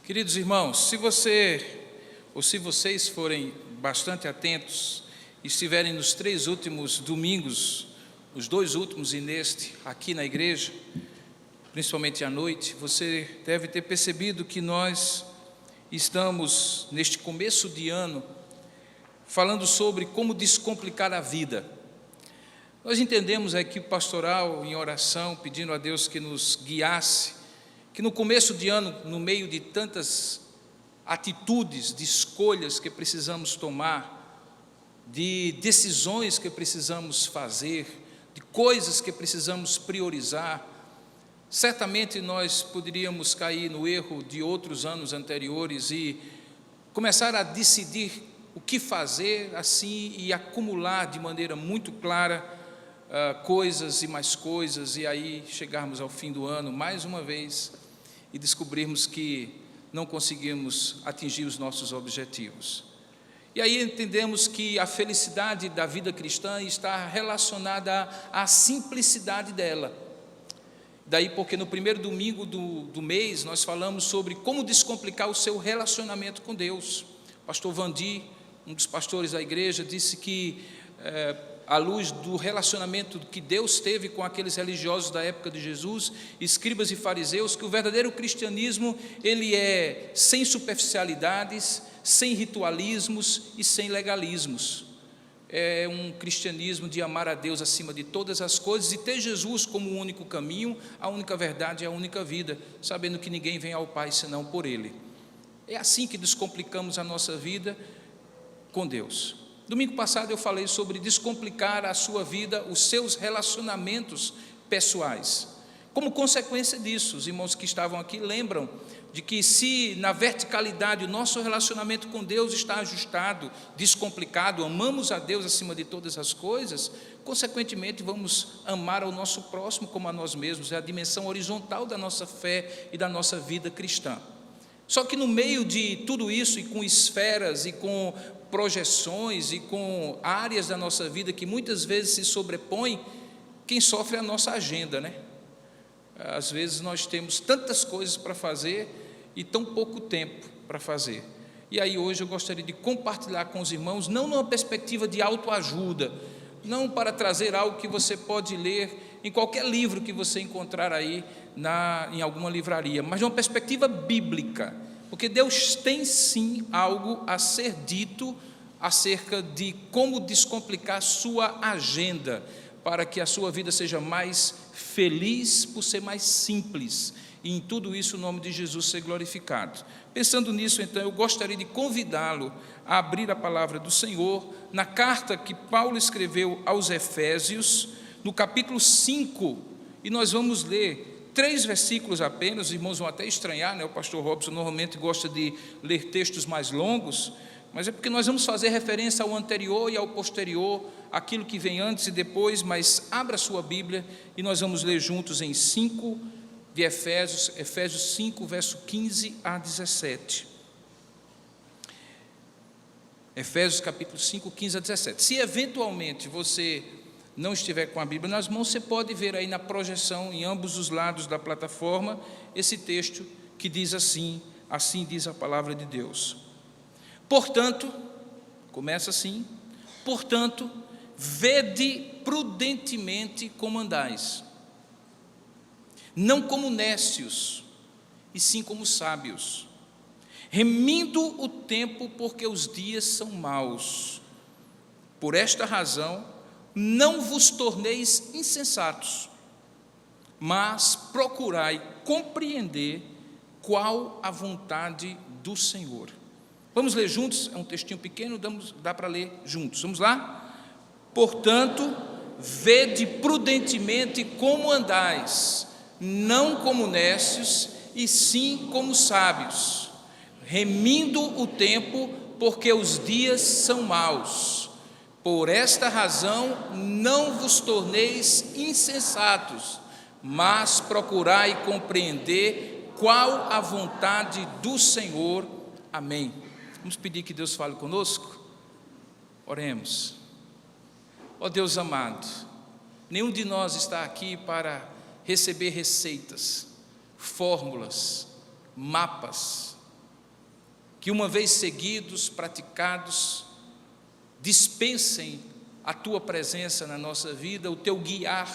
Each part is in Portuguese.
Queridos irmãos, se você ou se vocês forem bastante atentos e estiverem nos 3 últimos domingos, os 2 últimos e neste, aqui na igreja, principalmente à noite, você deve ter percebido que nós estamos, neste começo de ano, falando sobre como descomplicar a vida. Nós entendemos a equipe pastoral em oração, pedindo a Deus que nos guiasse, que no começo de ano, no meio de tantas atitudes, de escolhas que precisamos tomar, de decisões que precisamos fazer, de coisas que precisamos priorizar, certamente nós poderíamos cair no erro de outros anos anteriores e começar a decidir o que fazer assim e acumular de maneira muito clara coisas e mais coisas, e aí chegarmos ao fim do ano mais uma vez e descobrirmos que não conseguimos atingir os nossos objetivos. E aí entendemos que a felicidade da vida cristã está relacionada à simplicidade dela. Daí porque no primeiro domingo do mês nós falamos sobre como descomplicar o seu relacionamento com Deus. O pastor Vandi, um dos pastores da igreja, disse que à luz do relacionamento que Deus teve com aqueles religiosos da época de Jesus, escribas e fariseus, que o verdadeiro cristianismo, ele é sem superficialidades, sem ritualismos e sem legalismos. É um cristianismo de amar a Deus acima de todas as coisas e ter Jesus como o único caminho, a única verdade e a única vida, sabendo que ninguém vem ao Pai senão por Ele. É assim que descomplicamos a nossa vida com Deus. Domingo passado eu falei sobre descomplicar a sua vida, os seus relacionamentos pessoais. Como consequência disso, os irmãos que estavam aqui lembram de que se na verticalidade o nosso relacionamento com Deus está ajustado, descomplicado, amamos a Deus acima de todas as coisas, consequentemente vamos amar ao nosso próximo como a nós mesmos, é a dimensão horizontal da nossa fé e da nossa vida cristã. Só que no meio de tudo isso, e com esferas, e com projeções, e com áreas da nossa vida que muitas vezes se sobrepõem, quem sofre é a nossa agenda, né? Às vezes nós temos tantas coisas para fazer e tão pouco tempo para fazer. E aí hoje eu gostaria de compartilhar com os irmãos, não numa perspectiva de autoajuda, não para trazer algo que você pode ler em qualquer livro que você encontrar aí em alguma livraria, mas de uma perspectiva bíblica, porque Deus tem sim algo a ser dito acerca de como descomplicar sua agenda, para que a sua vida seja mais feliz por ser mais simples, e em tudo isso o nome de Jesus ser glorificado. Pensando nisso, então, eu gostaria de convidá-lo a abrir a palavra do Senhor na carta que Paulo escreveu aos Efésios, no capítulo 5, e nós vamos ler 3 versículos apenas. Os irmãos vão até estranhar, né? O pastor Robson normalmente gosta de ler textos mais longos, mas é porque nós vamos fazer referência ao anterior e ao posterior, aquilo que vem antes e depois, mas abra a sua Bíblia e nós vamos ler juntos em 5 de Efésios, Efésios 5, verso 15 a 17. Efésios capítulo 5, 15 a 17. Se eventualmente você não estiver com a Bíblia nas mãos, você pode ver aí na projeção, em ambos os lados da plataforma, esse texto que diz assim diz a palavra de Deus. Portanto, começa assim: portanto, vede prudentemente como andais, não como nécios, e sim como sábios, remindo o tempo, porque os dias são maus. Por esta razão, não vos torneis insensatos, mas procurai compreender qual a vontade do Senhor. Vamos ler juntos? É um textinho pequeno, dá para ler juntos. Vamos lá? Portanto, vede prudentemente como andais, não como nécios, e sim como sábios, remindo o tempo, porque os dias são maus. Por esta razão, não vos torneis insensatos, mas procurai compreender qual a vontade do Senhor. Amém. Vamos pedir que Deus fale conosco? Oremos. Ó Deus amado, nenhum de nós está aqui para receber receitas, fórmulas, mapas, que uma vez seguidos, praticados, dispensem a Tua presença na nossa vida, o Teu guiar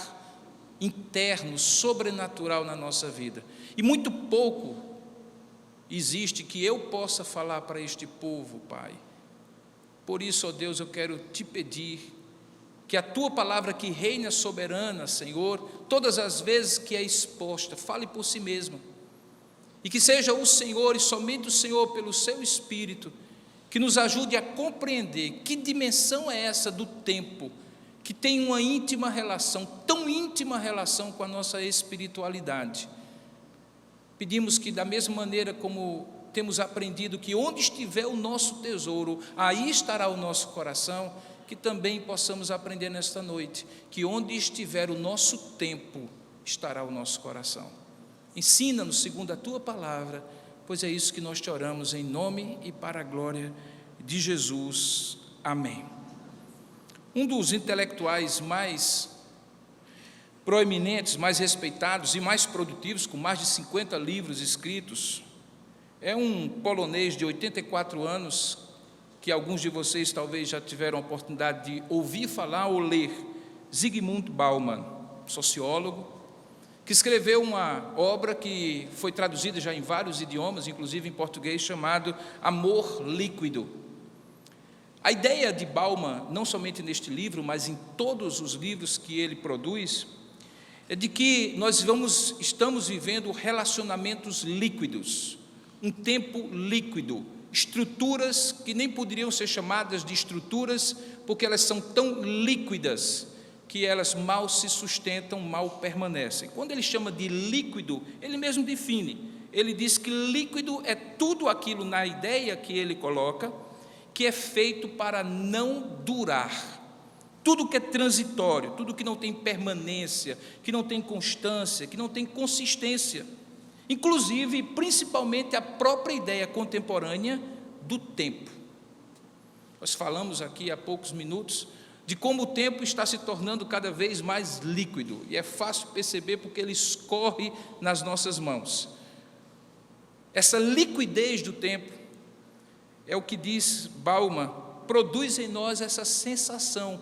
interno, sobrenatural na nossa vida. E muito pouco existe que eu possa falar para este povo, Pai. Por isso, ó Deus, eu quero Te pedir que a Tua palavra que reina soberana, Senhor, todas as vezes que é exposta, fale por si mesma. E que seja o Senhor e somente o Senhor, pelo Seu Espírito, que nos ajude a compreender que dimensão é essa do tempo, que tem uma íntima relação, tão íntima relação com a nossa espiritualidade. Pedimos que, da mesma maneira como temos aprendido que onde estiver o nosso tesouro, aí estará o nosso coração, que também possamos aprender nesta noite, que onde estiver o nosso tempo, estará o nosso coração. Ensina-nos segundo a Tua palavra, pois é isso que nós te oramos em nome e para a glória de Jesus. Amém. Um dos intelectuais mais proeminentes, mais respeitados e mais produtivos, com mais de 50 livros escritos, é um polonês de 84 anos, que alguns de vocês talvez já tiveram a oportunidade de ouvir falar ou ler, Zygmunt Bauman, sociólogo, que escreveu uma obra que foi traduzida já em vários idiomas, inclusive em português, chamado Amor Líquido. A ideia de Bauman, não somente neste livro, mas em todos os livros que ele produz, é de que nós estamos vivendo relacionamentos líquidos, um tempo líquido, estruturas que nem poderiam ser chamadas de estruturas, porque elas são tão líquidas que elas mal se sustentam, mal permanecem. Quando ele chama de líquido, ele mesmo define. Ele diz que líquido é tudo aquilo, na ideia que ele coloca, que é feito para não durar. Tudo que é transitório, tudo que não tem permanência, que não tem constância, que não tem consistência. Inclusive, principalmente, a própria ideia contemporânea do tempo. Nós falamos aqui há poucos minutos de como o tempo está se tornando cada vez mais líquido, e é fácil perceber porque ele escorre nas nossas mãos. Essa liquidez do tempo é o que diz Bauman, produz em nós essa sensação,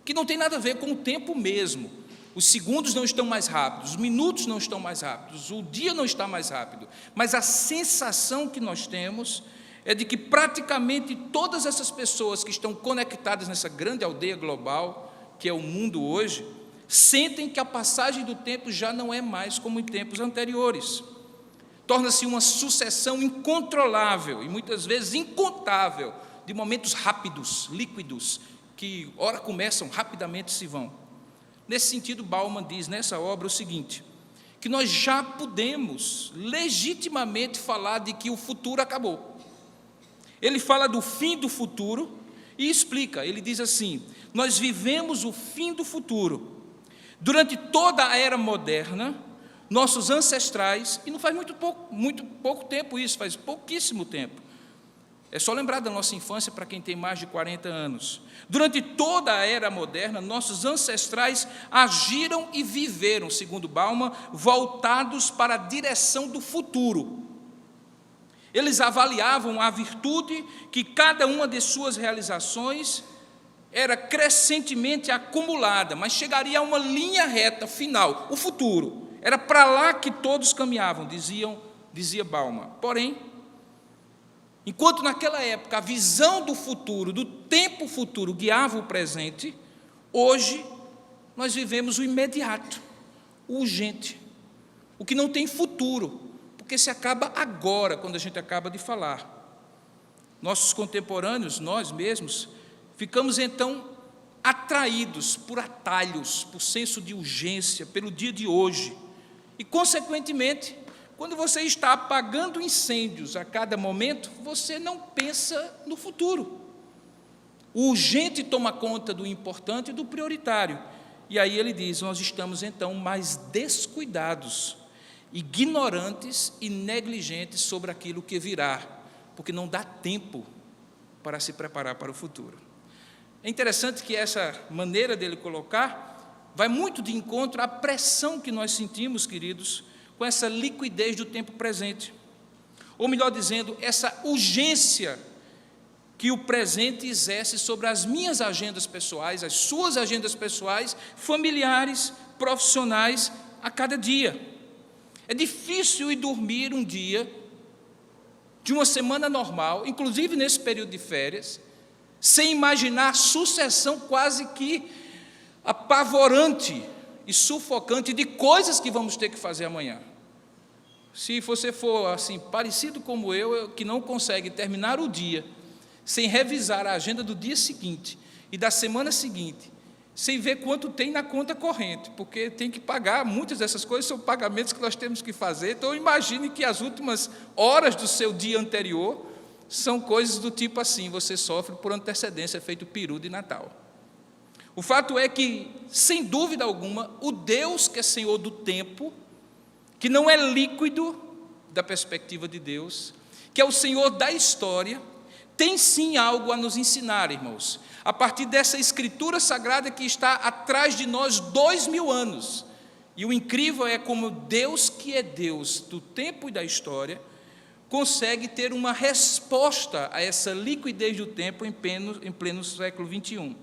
que não tem nada a ver com o tempo mesmo. Os segundos não estão mais rápidos, os minutos não estão mais rápidos, o dia não está mais rápido, mas a sensação que nós temos é de que praticamente todas essas pessoas que estão conectadas nessa grande aldeia global, que é o mundo hoje, sentem que a passagem do tempo já não é mais como em tempos anteriores. Torna-se uma sucessão incontrolável e muitas vezes incontável de momentos rápidos, líquidos, que ora começam, rapidamente se vão. Nesse sentido, Bauman diz nessa obra o seguinte, que nós já podemos legitimamente falar de que o futuro acabou. Ele fala do fim do futuro e explica, ele diz assim, nós vivemos o fim do futuro. Durante toda a era moderna, nossos ancestrais, e não faz muito pouco tempo isso, faz pouquíssimo tempo, é só lembrar da nossa infância para quem tem mais de 40 anos. Durante toda a era moderna, nossos ancestrais agiram e viveram, segundo Bauman, voltados para a direção do futuro. Eles avaliavam a virtude que cada uma de suas realizações era crescentemente acumulada, mas chegaria a uma linha reta final, o futuro. Era para lá que todos caminhavam, dizia Bauman. Porém, enquanto naquela época a visão do futuro, do tempo futuro, guiava o presente, hoje nós vivemos o imediato, o urgente, o que não tem futuro, porque se acaba agora, quando a gente acaba de falar. Nossos contemporâneos, nós mesmos, ficamos então atraídos por atalhos, por senso de urgência, pelo dia de hoje. E, consequentemente, quando você está apagando incêndios a cada momento, você não pensa no futuro. O urgente toma conta do importante e do prioritário. E aí ele diz, nós estamos então mais descuidados, ignorantes e negligentes sobre aquilo que virá, porque não dá tempo para se preparar para o futuro. É interessante que essa maneira dele colocar vai muito de encontro à pressão que nós sentimos, queridos, com essa liquidez do tempo presente. ou melhor dizendo, essa urgência que o presente exerce sobre as minhas agendas pessoais, as suas agendas pessoais, familiares, profissionais, a cada dia. É difícil ir dormir um dia de uma semana normal, inclusive nesse período de férias, sem imaginar a sucessão quase que apavorante e sufocante de coisas que vamos ter que fazer amanhã. Se você for assim, parecido como eu, que não consegue terminar o dia sem revisar a agenda do dia seguinte e da semana seguinte, sem ver quanto tem na conta corrente, porque tem que pagar, muitas dessas coisas são pagamentos que nós temos que fazer, então imagine que as últimas horas do seu dia anterior são coisas do tipo assim, você sofre por antecedência, feito peru de Natal. O fato é que, sem dúvida alguma, o Deus que é Senhor do tempo, que não é líquido da perspectiva de Deus, que é o Senhor da história, tem sim algo a nos ensinar, irmãos, a partir dessa escritura sagrada que está atrás de nós 2000 anos. E o incrível é como Deus, que é Deus do tempo e da história, consegue ter uma resposta a essa liquidez do tempo em pleno século 21.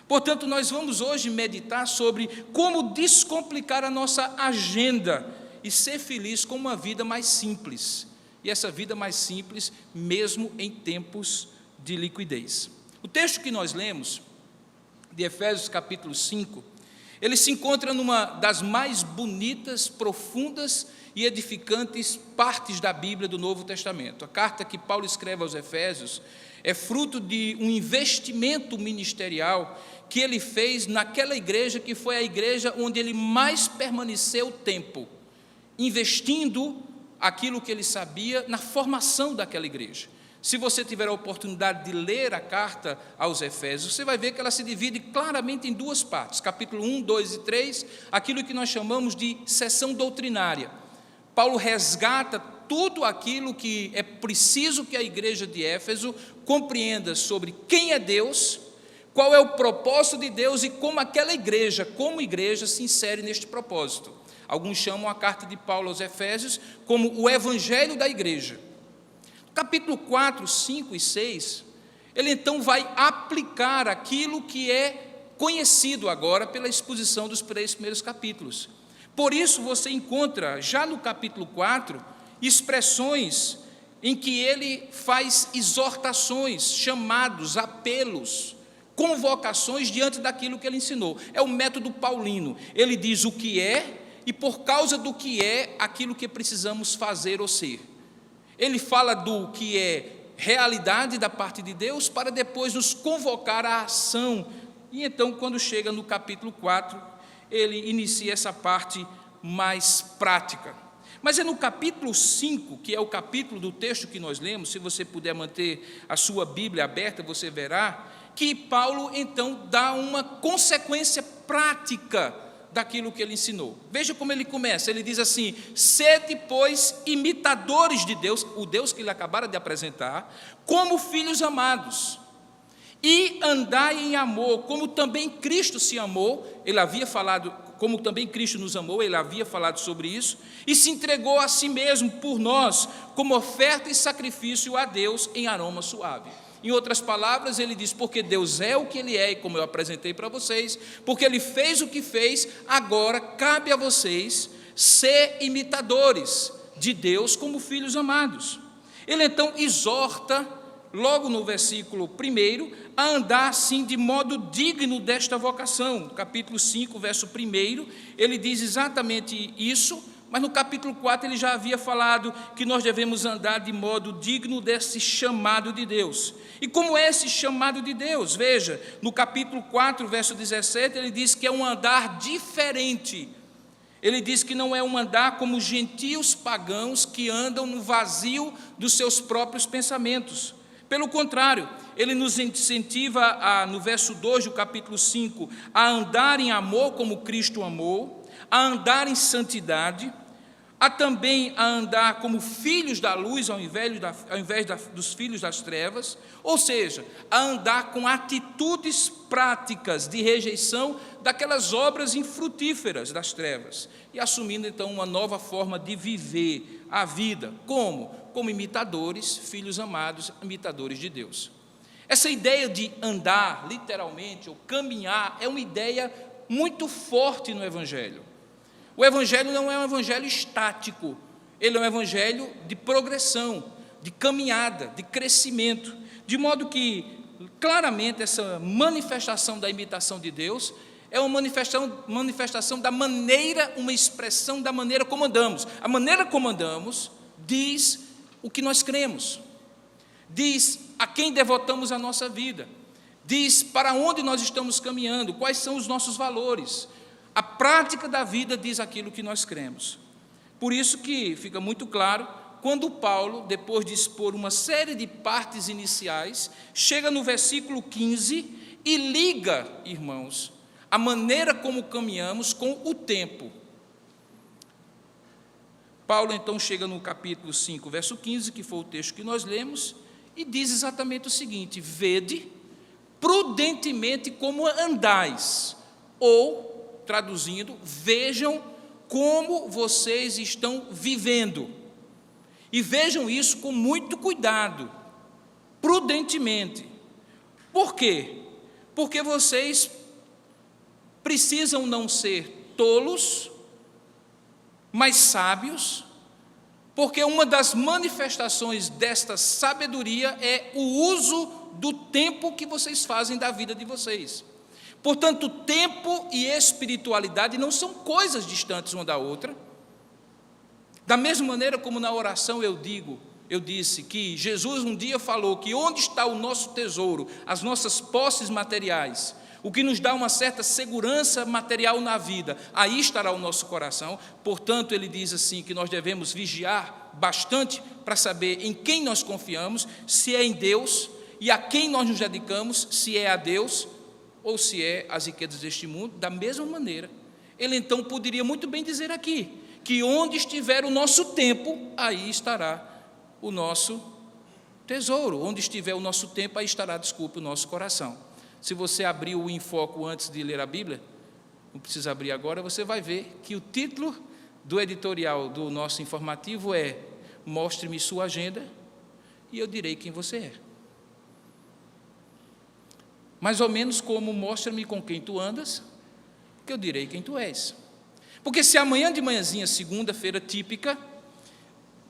Portanto, nós vamos hoje meditar sobre como descomplicar a nossa agenda e ser feliz com uma vida mais simples. E essa vida mais simples, mesmo em tempos de liquidez. O texto que nós lemos, de Efésios capítulo 5, ele se encontra numa das mais bonitas, profundas e edificantes partes da Bíblia do Novo Testamento. A carta que Paulo escreve aos Efésios é fruto de um investimento ministerial que ele fez naquela igreja que foi a igreja onde ele mais permaneceu tempo, investindo aquilo que ele sabia na formação daquela igreja. Se você tiver a oportunidade de ler a carta aos Efésios, você vai ver que ela se divide claramente em duas partes, capítulo 1, 2 e 3, aquilo que nós chamamos de seção doutrinária. Paulo resgata tudo aquilo que é preciso que a igreja de Éfeso compreenda sobre quem é Deus, qual é o propósito de Deus e como aquela igreja, como igreja, se insere neste propósito. Alguns chamam a carta de Paulo aos Efésios como o evangelho da igreja. Capítulo 4, 5 e 6, ele então vai aplicar aquilo que é conhecido agora pela exposição dos 3 primeiros capítulos. Por isso você encontra, já no capítulo 4, expressões em que ele faz exortações, chamados, apelos, convocações diante daquilo que ele ensinou. É o método paulino. Ele diz o que é e por causa do que é aquilo que precisamos fazer ou ser. Ele fala do que é realidade da parte de Deus para depois nos convocar à ação. E então, quando chega no capítulo 4, ele inicia essa parte mais prática. Mas é no capítulo 5, que é o capítulo do texto que nós lemos, se você puder manter a sua Bíblia aberta, você verá que Paulo então dá uma consequência prática daquilo que ele ensinou. Veja como ele começa, ele diz assim: sede, pois, imitadores de Deus, o Deus que ele acabara de apresentar, como filhos amados, e andai em amor, como também Cristo se amou, ele havia falado, como também Cristo nos amou, ele havia falado sobre isso, e se entregou a si mesmo por nós, como oferta e sacrifício a Deus em aroma suave. Em outras palavras, ele diz, porque Deus é o que Ele é, e como eu apresentei para vocês, porque Ele fez o que fez, agora cabe a vocês ser imitadores de Deus como filhos amados. Ele então exorta, logo no versículo 1, a andar assim de modo digno desta vocação. No capítulo 5, verso 1, ele diz exatamente isso, mas no capítulo 4 ele já havia falado que nós devemos andar de modo digno desse chamado de Deus. E como é esse chamado de Deus? Veja, no capítulo 4, verso 17, ele diz que é um andar diferente. Ele diz que não é um andar como os gentios pagãos que andam no vazio dos seus próprios pensamentos. Pelo contrário, ele nos incentiva, no verso 2 do capítulo 5, a andar em amor como Cristo amou, a andar em santidade, a também a andar como filhos da luz ao invés dos filhos das trevas, ou seja, a andar com atitudes práticas de rejeição daquelas obras infrutíferas das trevas, e assumindo então uma nova forma de viver a vida. Como? Como imitadores, filhos amados, imitadores de Deus. Essa ideia de andar, literalmente, ou caminhar, é uma ideia muito forte no Evangelho. O Evangelho não é um evangelho estático, ele é um evangelho de progressão, de caminhada, de crescimento, de modo que, claramente, essa manifestação da imitação de Deus é uma manifestação da maneira, uma expressão da maneira como andamos. A maneira como andamos diz o que nós cremos, diz a quem devotamos a nossa vida, diz para onde nós estamos caminhando, quais são os nossos valores. A prática da vida diz aquilo que nós cremos. Por isso que fica muito claro quando Paulo, depois de expor uma série de partes iniciais, chega no versículo 15 e liga, irmãos, a maneira como caminhamos com o tempo. Paulo então chega no capítulo 5, verso 15, que foi o texto que nós lemos, e diz exatamente o seguinte: vede prudentemente como andais, ou, traduzindo, vejam como vocês estão vivendo, e vejam isso com muito cuidado, prudentemente. Por quê? Porque vocês precisam não ser tolos, mas sábios, porque uma das manifestações desta sabedoria é o uso do tempo que vocês fazem da vida de vocês. Portanto, tempo e espiritualidade não são coisas distantes uma da outra. Da mesma maneira como na oração eu disse que Jesus um dia falou que onde está o nosso tesouro, as nossas posses materiais, o que nos dá uma certa segurança material na vida, aí estará o nosso coração. Portanto, ele diz assim que nós devemos vigiar bastante para saber em quem nós confiamos, se é em Deus, e a quem nós nos dedicamos, se é a Deus ou se é as riquezas deste mundo. Da mesma maneira, ele então poderia muito bem dizer aqui, que onde estiver o nosso tempo, aí estará o nosso tesouro. Onde estiver o nosso tempo, aí estará, o nosso coração. Se você abrir o Infoco antes de ler a Bíblia, não precisa abrir agora, você vai ver que o título do editorial do nosso informativo é Mostre-me sua agenda e eu direi quem você é. Mais ou menos como mostra-me com quem tu andas, que eu direi quem tu és. Porque se amanhã de manhãzinha, segunda-feira típica,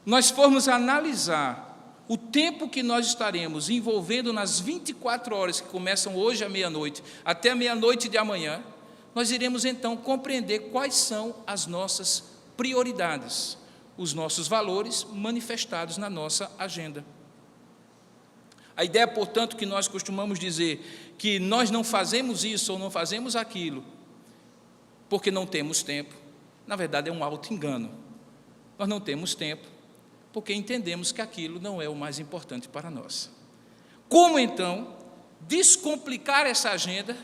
nós formos analisar o tempo que nós estaremos envolvendo nas 24 horas que começam hoje à meia-noite, até a meia-noite de amanhã, nós iremos então compreender quais são as nossas prioridades, os nossos valores manifestados na nossa agenda. A ideia, portanto, que nós costumamos dizer que nós não fazemos isso ou não fazemos aquilo porque não temos tempo, na verdade é um auto-engano. Nós não temos tempo porque entendemos que aquilo não é o mais importante para nós. Como então descomplicar essa agenda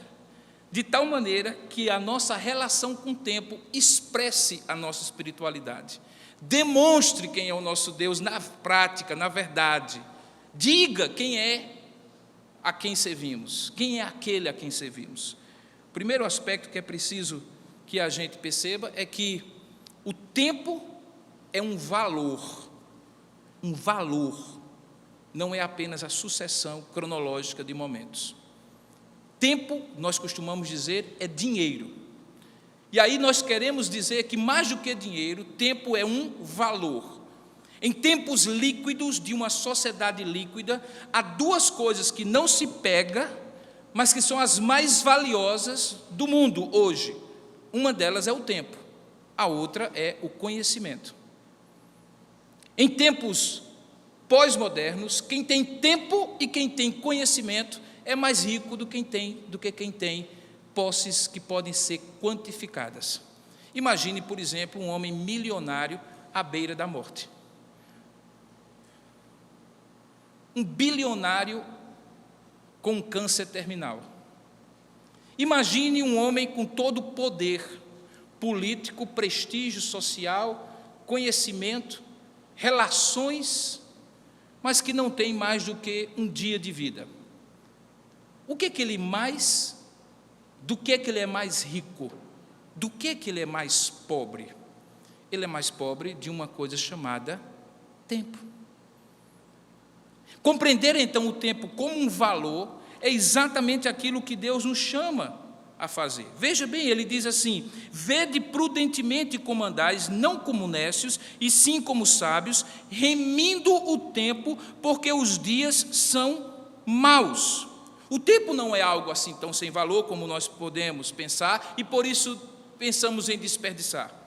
de tal maneira que a nossa relação com o tempo expresse a nossa espiritualidade, demonstre quem é o nosso Deus na prática, na verdade, diga quem é a quem servimos, quem é aquele a quem servimos. O primeiro aspecto que é preciso que a gente perceba é que o tempo é um valor, não é apenas a sucessão cronológica de momentos. Tempo, nós costumamos dizer, é dinheiro. E aí nós queremos dizer que mais do que dinheiro, tempo é um valor. Em tempos líquidos de uma sociedade líquida, há duas coisas que não se pega, mas que são as mais valiosas do mundo hoje. Uma delas é o tempo, a outra é o conhecimento. Em tempos pós-modernos, quem tem tempo e quem tem conhecimento é mais rico do que quem tem posses que podem ser quantificadas. Imagine, por exemplo, um homem milionário à beira da morte. Um bilionário com câncer terminal. Imagine um homem com todo o poder político, prestígio social, conhecimento, relações, mas que não tem mais do que um dia de vida. Do que ele é mais rico? Do que ele é mais pobre? Ele é mais pobre de uma coisa chamada tempo. Compreender então o tempo como um valor é exatamente aquilo que Deus nos chama a fazer. Veja bem, ele diz assim: vede prudentemente como andais, não como necios, e sim como sábios, remindo o tempo, porque os dias são maus. O tempo não é algo assim tão sem valor como nós podemos pensar, e por isso pensamos em desperdiçar.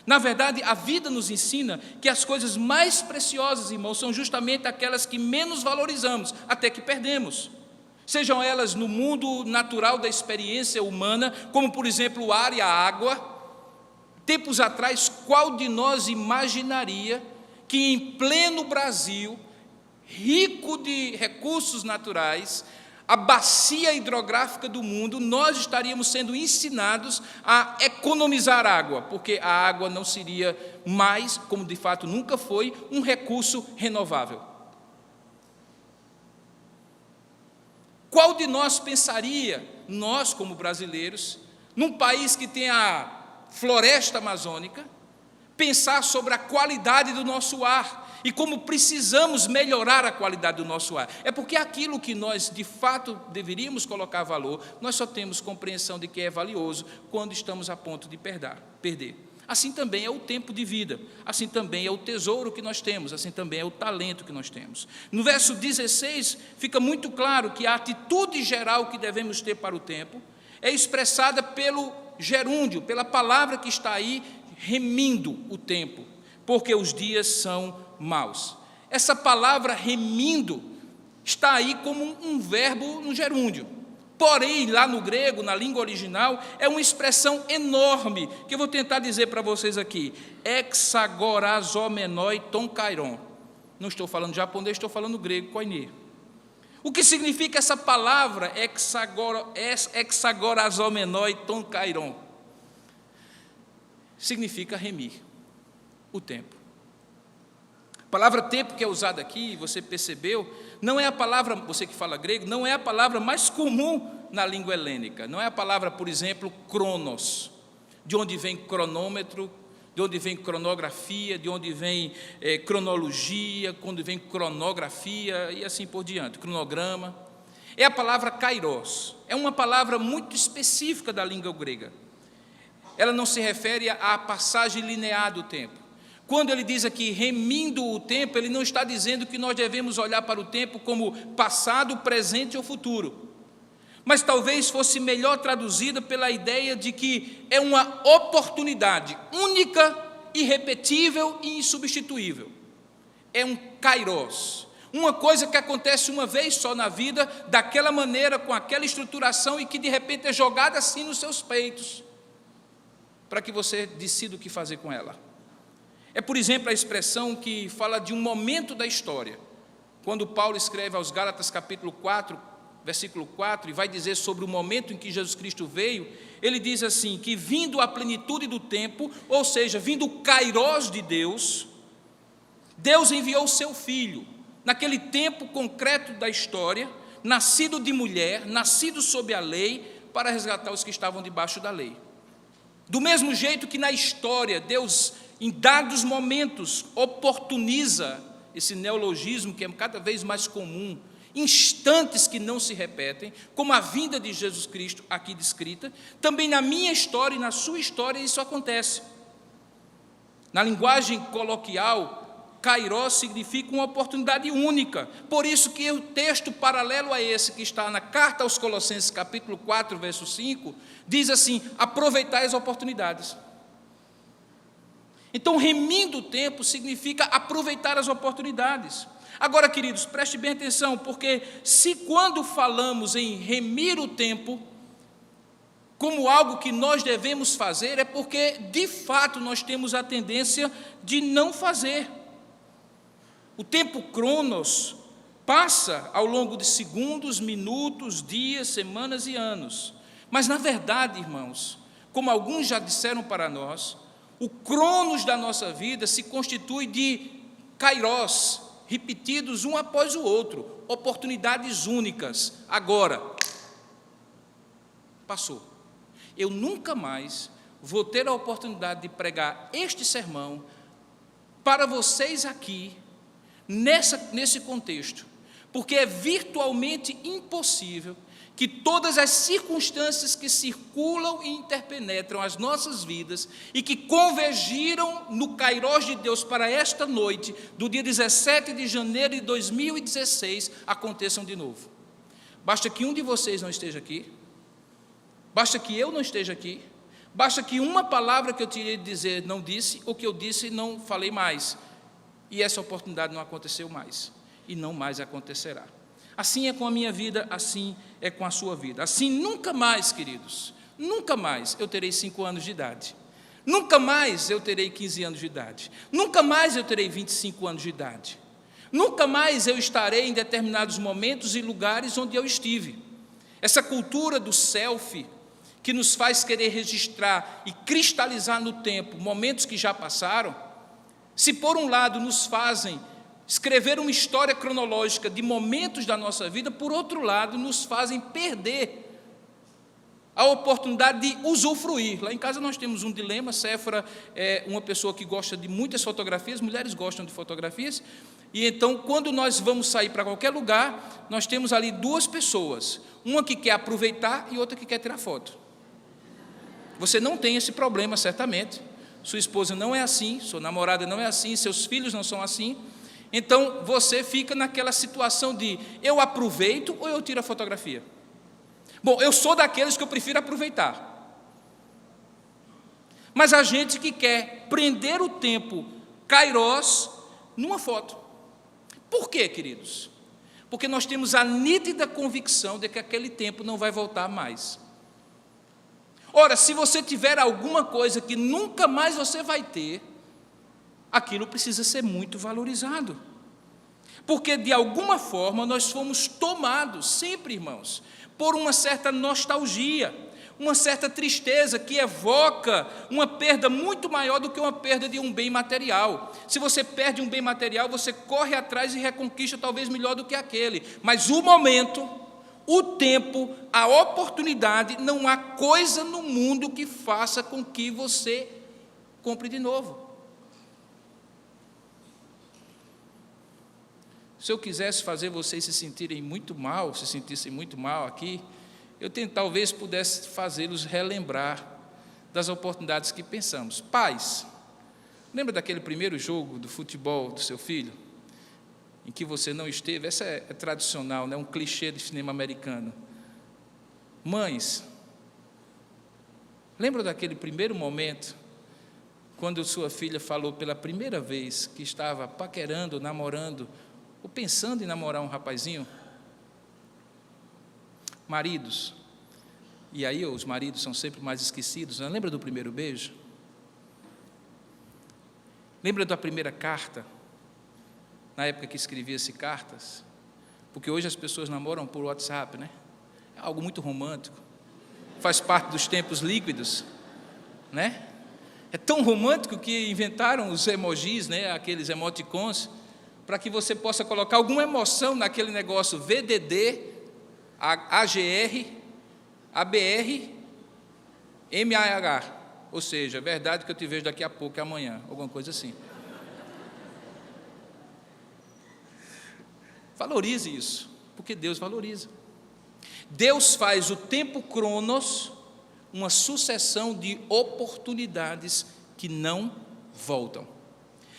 Na verdade, a vida nos ensina que as coisas mais preciosas, irmãos, são justamente aquelas que menos valorizamos, até que perdemos. Sejam elas no mundo natural da experiência humana, como por exemplo o ar e a água. Tempos atrás, qual de nós imaginaria que em pleno Brasil, rico de recursos naturais, a bacia hidrográfica do mundo, nós estaríamos sendo ensinados a economizar água, porque a água não seria mais, como de fato nunca foi, um recurso renovável. Qual de nós pensaria, nós como brasileiros, num país que tem a floresta amazônica, pensar sobre a qualidade do nosso ar e como precisamos melhorar a qualidade do nosso ar? É porque aquilo que nós de fato deveríamos colocar valor, nós só temos compreensão de que é valioso quando estamos a ponto de perder. Assim também é o tempo de vida, assim também é o tesouro que nós temos, assim também é o talento que nós temos. No verso 16, fica muito claro que a atitude geral que devemos ter para o tempo é expressada pelo gerúndio, pela palavra que está aí, remindo o tempo, porque os dias são maus. Essa palavra remindo está aí como um verbo no gerúndio. Porém, lá no grego, na língua original, é uma expressão enorme, que eu vou tentar dizer para vocês aqui. Exagorazomenoi tonkairon. Não estou falando japonês, estou falando grego, koine. O que significa essa palavra, exagorazomenoi tonkairon? Significa remir o tempo. A palavra tempo que é usada aqui, você percebeu, não é a palavra, você que fala grego, não é a palavra mais comum na língua helênica. Não é a palavra, por exemplo, cronos, de onde vem cronômetro, de onde vem cronografia, de onde vem cronologia, quando vem cronografia e assim por diante, cronograma. É a palavra kairos, é uma palavra muito específica da língua grega. Ela não se refere à passagem linear do tempo. Quando ele diz aqui, remindo o tempo, ele não está dizendo que nós devemos olhar para o tempo como passado, presente ou futuro. Mas talvez fosse melhor traduzida pela ideia de que é uma oportunidade única, irrepetível e insubstituível. É um kairos, uma coisa que acontece uma vez só na vida, daquela maneira, com aquela estruturação e que de repente é jogada assim nos seus peitos, para que você decida o que fazer com ela. É, por exemplo, a expressão que fala de um momento da história. Quando Paulo escreve aos Gálatas capítulo 4, versículo 4, e vai dizer sobre o momento em que Jesus Cristo veio, ele diz assim, que vindo a plenitude do tempo, ou seja, vindo o kairos de Deus, Deus enviou o seu Filho, naquele tempo concreto da história, nascido de mulher, nascido sob a lei, para resgatar os que estavam debaixo da lei. Do mesmo jeito que na história, Deus, em dados momentos, oportuniza esse neologismo que é cada vez mais comum, instantes que não se repetem, como a vinda de Jesus Cristo aqui descrita, também na minha história e na sua história isso acontece. Na linguagem coloquial, kairos significa uma oportunidade única, por isso que o texto paralelo a esse, que está na carta aos Colossenses, capítulo 4, verso 5, diz assim, aproveitai as oportunidades. Então, remindo o tempo significa aproveitar as oportunidades. Agora, queridos, preste bem atenção, porque se quando falamos em remir o tempo, como algo que nós devemos fazer, é porque, de fato, nós temos a tendência de não fazer. O tempo cronos passa ao longo de segundos, minutos, dias, semanas e anos. Mas, na verdade, irmãos, como alguns já disseram para nós, o cronos da nossa vida se constitui de kairos, repetidos um após o outro, oportunidades únicas. Agora, passou. Eu nunca mais vou ter a oportunidade de pregar este sermão para vocês aqui, nesse contexto, porque é virtualmente impossível que todas as circunstâncias que circulam e interpenetram as nossas vidas e que convergiram no Kairós de Deus para esta noite, do dia 17 de janeiro de 2016, aconteçam de novo. Basta que um de vocês não esteja aqui, basta que eu não esteja aqui, basta que uma palavra que eu tirei de dizer não disse, ou que eu disse e não falei mais, e essa oportunidade não aconteceu mais, e não mais acontecerá. Assim é com a minha vida, assim é com a sua vida. Assim, nunca mais, queridos, nunca mais eu terei 5 anos de idade. Nunca mais eu terei 15 anos de idade. Nunca mais eu terei 25 anos de idade. Nunca mais eu estarei em determinados momentos e lugares onde eu estive. Essa cultura do selfie, que nos faz querer registrar e cristalizar no tempo momentos que já passaram, se por um lado nos fazem escrever uma história cronológica de momentos da nossa vida, por outro lado, nos fazem perder a oportunidade de usufruir. Lá em casa nós temos um dilema. Séfora é uma pessoa que gosta de muitas fotografias, mulheres gostam de fotografias, e então, quando nós vamos sair para qualquer lugar, nós temos ali 2 pessoas, uma que quer aproveitar e outra que quer tirar foto. Você não tem esse problema, certamente, sua esposa não é assim, sua namorada não é assim, seus filhos não são assim. Então, você fica naquela situação de eu aproveito ou eu tiro a fotografia. Bom, eu sou daqueles que eu prefiro aproveitar. Mas há gente que quer prender o tempo kairós numa foto. Por quê, queridos? Porque nós temos a nítida convicção de que aquele tempo não vai voltar mais. Ora, se você tiver alguma coisa que nunca mais você vai ter, aquilo precisa ser muito valorizado, porque de alguma forma nós fomos tomados, sempre, irmãos, por uma certa nostalgia, uma certa tristeza que evoca uma perda muito maior do que uma perda de um bem material. Se você perde um bem material, você corre atrás e reconquista talvez melhor do que aquele, mas o momento, o tempo, a oportunidade, não há coisa no mundo que faça com que você compre de novo. Se eu quisesse fazer vocês se sentirem muito mal, se sentissem muito mal aqui, eu talvez pudesse fazê-los relembrar das oportunidades que pensamos. Pais, lembra daquele primeiro jogo do futebol do seu filho, em que você não esteve? Essa é tradicional, né? Um clichê de cinema americano. Mães, lembra daquele primeiro momento, quando sua filha falou pela primeira vez que estava paquerando, namorando, ou pensando em namorar um rapazinho? Maridos, e aí os maridos são sempre mais esquecidos, né? Lembra do primeiro beijo? Lembra da primeira carta? Na época que escrevia-se cartas? Porque hoje as pessoas namoram por WhatsApp, né? É algo muito romântico, faz parte dos tempos líquidos, né? É tão romântico que inventaram os emojis, né? Aqueles emoticons, para que você possa colocar alguma emoção naquele negócio VDD, AGR, ABR, MAH, ou seja, verdade que eu te vejo daqui a pouco, amanhã, alguma coisa assim. Valorize isso, porque Deus valoriza. Deus faz o tempo cronos uma sucessão de oportunidades que não voltam.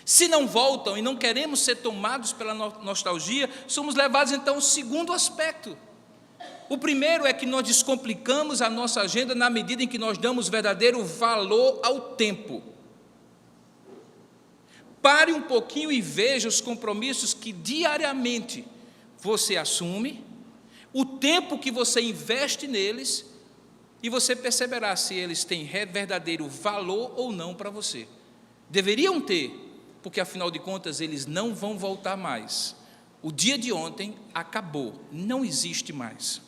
Se não voltam e não queremos ser tomados pela nostalgia, somos levados então ao segundo aspecto. O primeiro é que nós descomplicamos a nossa agenda na medida em que nós damos verdadeiro valor ao tempo. Pare um pouquinho e veja os compromissos que diariamente você assume, o tempo que você investe neles, e você perceberá se eles têm verdadeiro valor ou não para você. Deveriam ter, porque afinal de contas eles não vão voltar mais. O dia de ontem acabou, não existe mais.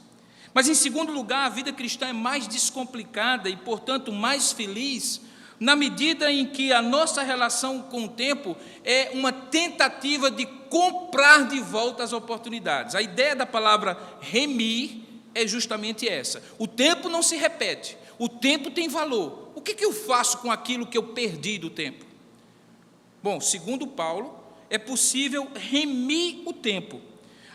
Mas em segundo lugar, a vida cristã é mais descomplicada e, portanto, mais feliz, na medida em que a nossa relação com o tempo é uma tentativa de comprar de volta as oportunidades. A ideia da palavra remir é justamente essa. O tempo não se repete, o tempo tem valor. O que eu faço com aquilo que eu perdi do tempo? Bom, segundo Paulo, é possível remir o tempo.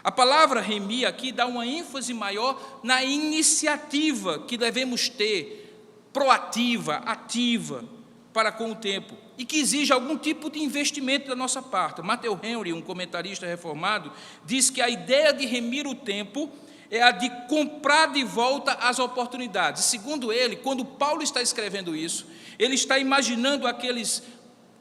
A palavra remir aqui dá uma ênfase maior na iniciativa que devemos ter, proativa, ativa, para com o tempo, e que exige algum tipo de investimento da nossa parte. Matthew Henry, um comentarista reformado, diz que a ideia de remir o tempo é a de comprar de volta as oportunidades. Segundo ele, quando Paulo está escrevendo isso, ele está imaginando aqueles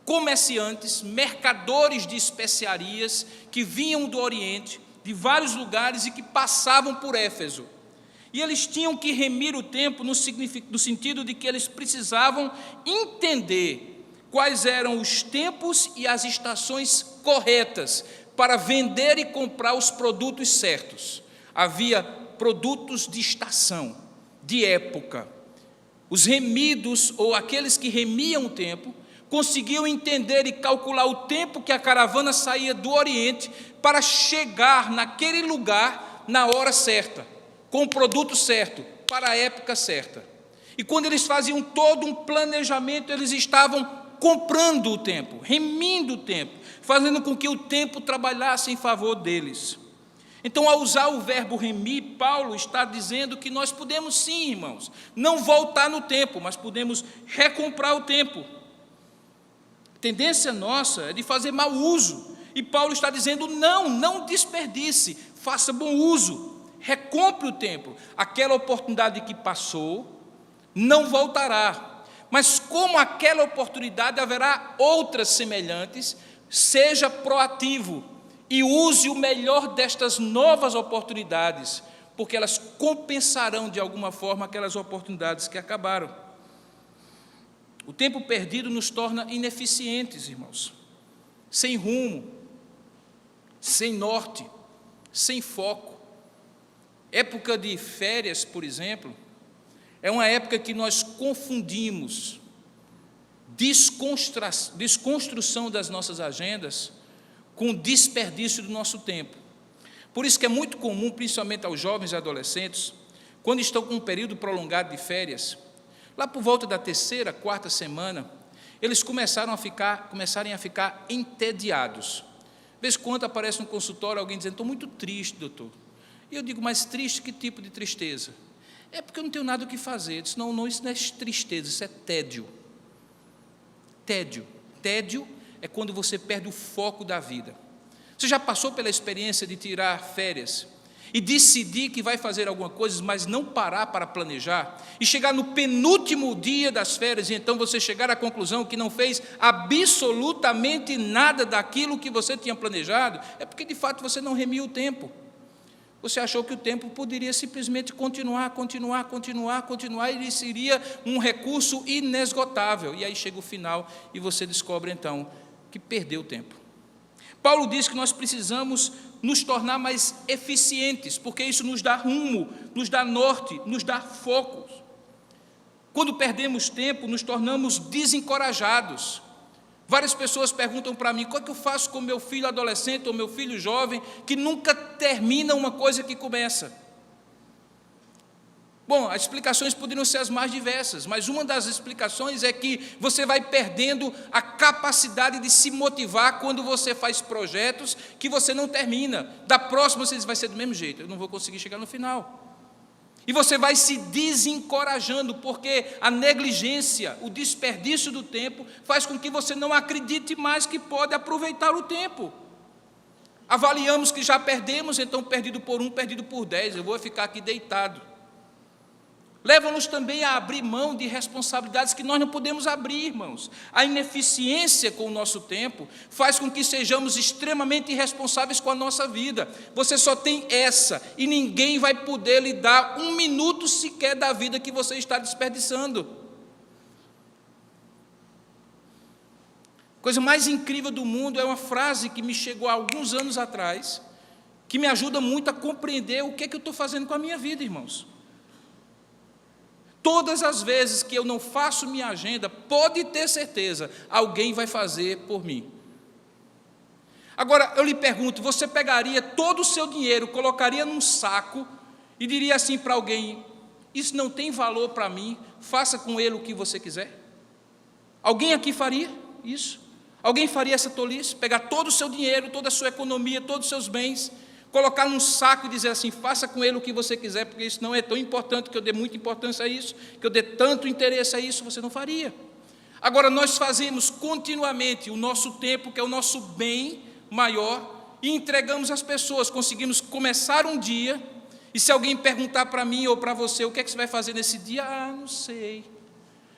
comerciantes, mercadores de especiarias que vinham do Oriente, de vários lugares e que passavam por Éfeso. E eles tinham que remir o tempo no sentido de que eles precisavam entender quais eram os tempos e as estações corretas para vender e comprar os produtos certos. Havia produtos de estação, de época. Os remidos, ou aqueles que remiam o tempo, conseguiam entender e calcular o tempo que a caravana saía do Oriente para chegar naquele lugar na hora certa, com o produto certo, para a época certa. E quando eles faziam todo um planejamento, eles estavam comprando o tempo, remindo o tempo, fazendo com que o tempo trabalhasse em favor deles. Então, ao usar o verbo remir, Paulo está dizendo que nós podemos sim, irmãos, não voltar no tempo, mas podemos recomprar o tempo. A tendência nossa é de fazer mau uso, e Paulo está dizendo, não desperdice, faça bom uso, recompre o tempo. Aquela oportunidade que passou não voltará, mas como aquela oportunidade haverá outras semelhantes, seja proativo e use o melhor destas novas oportunidades, porque elas compensarão de alguma forma aquelas oportunidades que acabaram. O tempo perdido nos torna ineficientes, irmãos, sem rumo, sem norte, sem foco. Época de férias, por exemplo, é uma época que nós confundimos desconstrução das nossas agendas com desperdício do nosso tempo. Por isso que é muito comum, principalmente aos jovens e adolescentes, quando estão com um período prolongado de férias, lá por volta da terceira, quarta semana, eles começarem a ficar entediados. De vez em quando aparece no consultório alguém dizendo, estou muito triste, doutor. E eu digo, mas triste, que tipo de tristeza? É porque eu não tenho nada o que fazer. Eu disse, não, isso não é tristeza, isso é tédio. Tédio é quando você perde o foco da vida. Você já passou pela experiência de tirar férias e decidir que vai fazer alguma coisa, mas não parar para planejar, e chegar no penúltimo dia das férias, e então você chegar à conclusão que não fez absolutamente nada daquilo que você tinha planejado? É porque, de fato, você não remiu o tempo. Você achou que o tempo poderia simplesmente continuar, e ele seria um recurso inesgotável. E aí chega o final e você descobre, então, que perdeu o tempo. Paulo diz que nós precisamos nos tornar mais eficientes, porque isso nos dá rumo, nos dá norte, nos dá foco. Quando perdemos tempo, nos tornamos desencorajados. Várias pessoas perguntam para mim, qual é que eu faço com meu filho adolescente ou meu filho jovem, que nunca termina uma coisa que começa? Bom, as explicações poderiam ser as mais diversas, mas uma das explicações é que você vai perdendo a capacidade de se motivar quando você faz projetos que você não termina. Da próxima você vai ser do mesmo jeito, eu não vou conseguir chegar no final. E você vai se desencorajando, porque a negligência, o desperdício do tempo, faz com que você não acredite mais que pode aproveitar o tempo. Avaliamos que já perdemos, então perdido por 1, perdido por 10, eu vou ficar aqui deitado. Levam-nos também a abrir mão de responsabilidades que nós não podemos abrir, irmãos. A ineficiência com o nosso tempo faz com que sejamos extremamente irresponsáveis com a nossa vida. Você só tem essa, e ninguém vai poder lhe dar 1 minuto sequer da vida que você está desperdiçando. A coisa mais incrível do mundo é uma frase que me chegou há alguns anos atrás, que me ajuda muito a compreender o que é que eu estou fazendo com a minha vida, irmãos. Todas as vezes que eu não faço minha agenda, pode ter certeza, alguém vai fazer por mim. Agora, eu lhe pergunto, você pegaria todo o seu dinheiro, colocaria num saco e diria assim para alguém, isso não tem valor para mim, faça com ele o que você quiser? Alguém aqui faria isso? Alguém faria essa tolice? Pegar todo o seu dinheiro, toda a sua economia, todos os seus bens, colocar num saco e dizer assim, faça com ele o que você quiser, porque isso não é tão importante, que eu dê muita importância a isso, que eu dê tanto interesse a isso, você não faria. Agora, nós fazemos continuamente o nosso tempo, que é o nosso bem maior, e entregamos às pessoas. Conseguimos começar um dia, e se alguém perguntar para mim ou para você, o que é que você vai fazer nesse dia? Ah, não sei.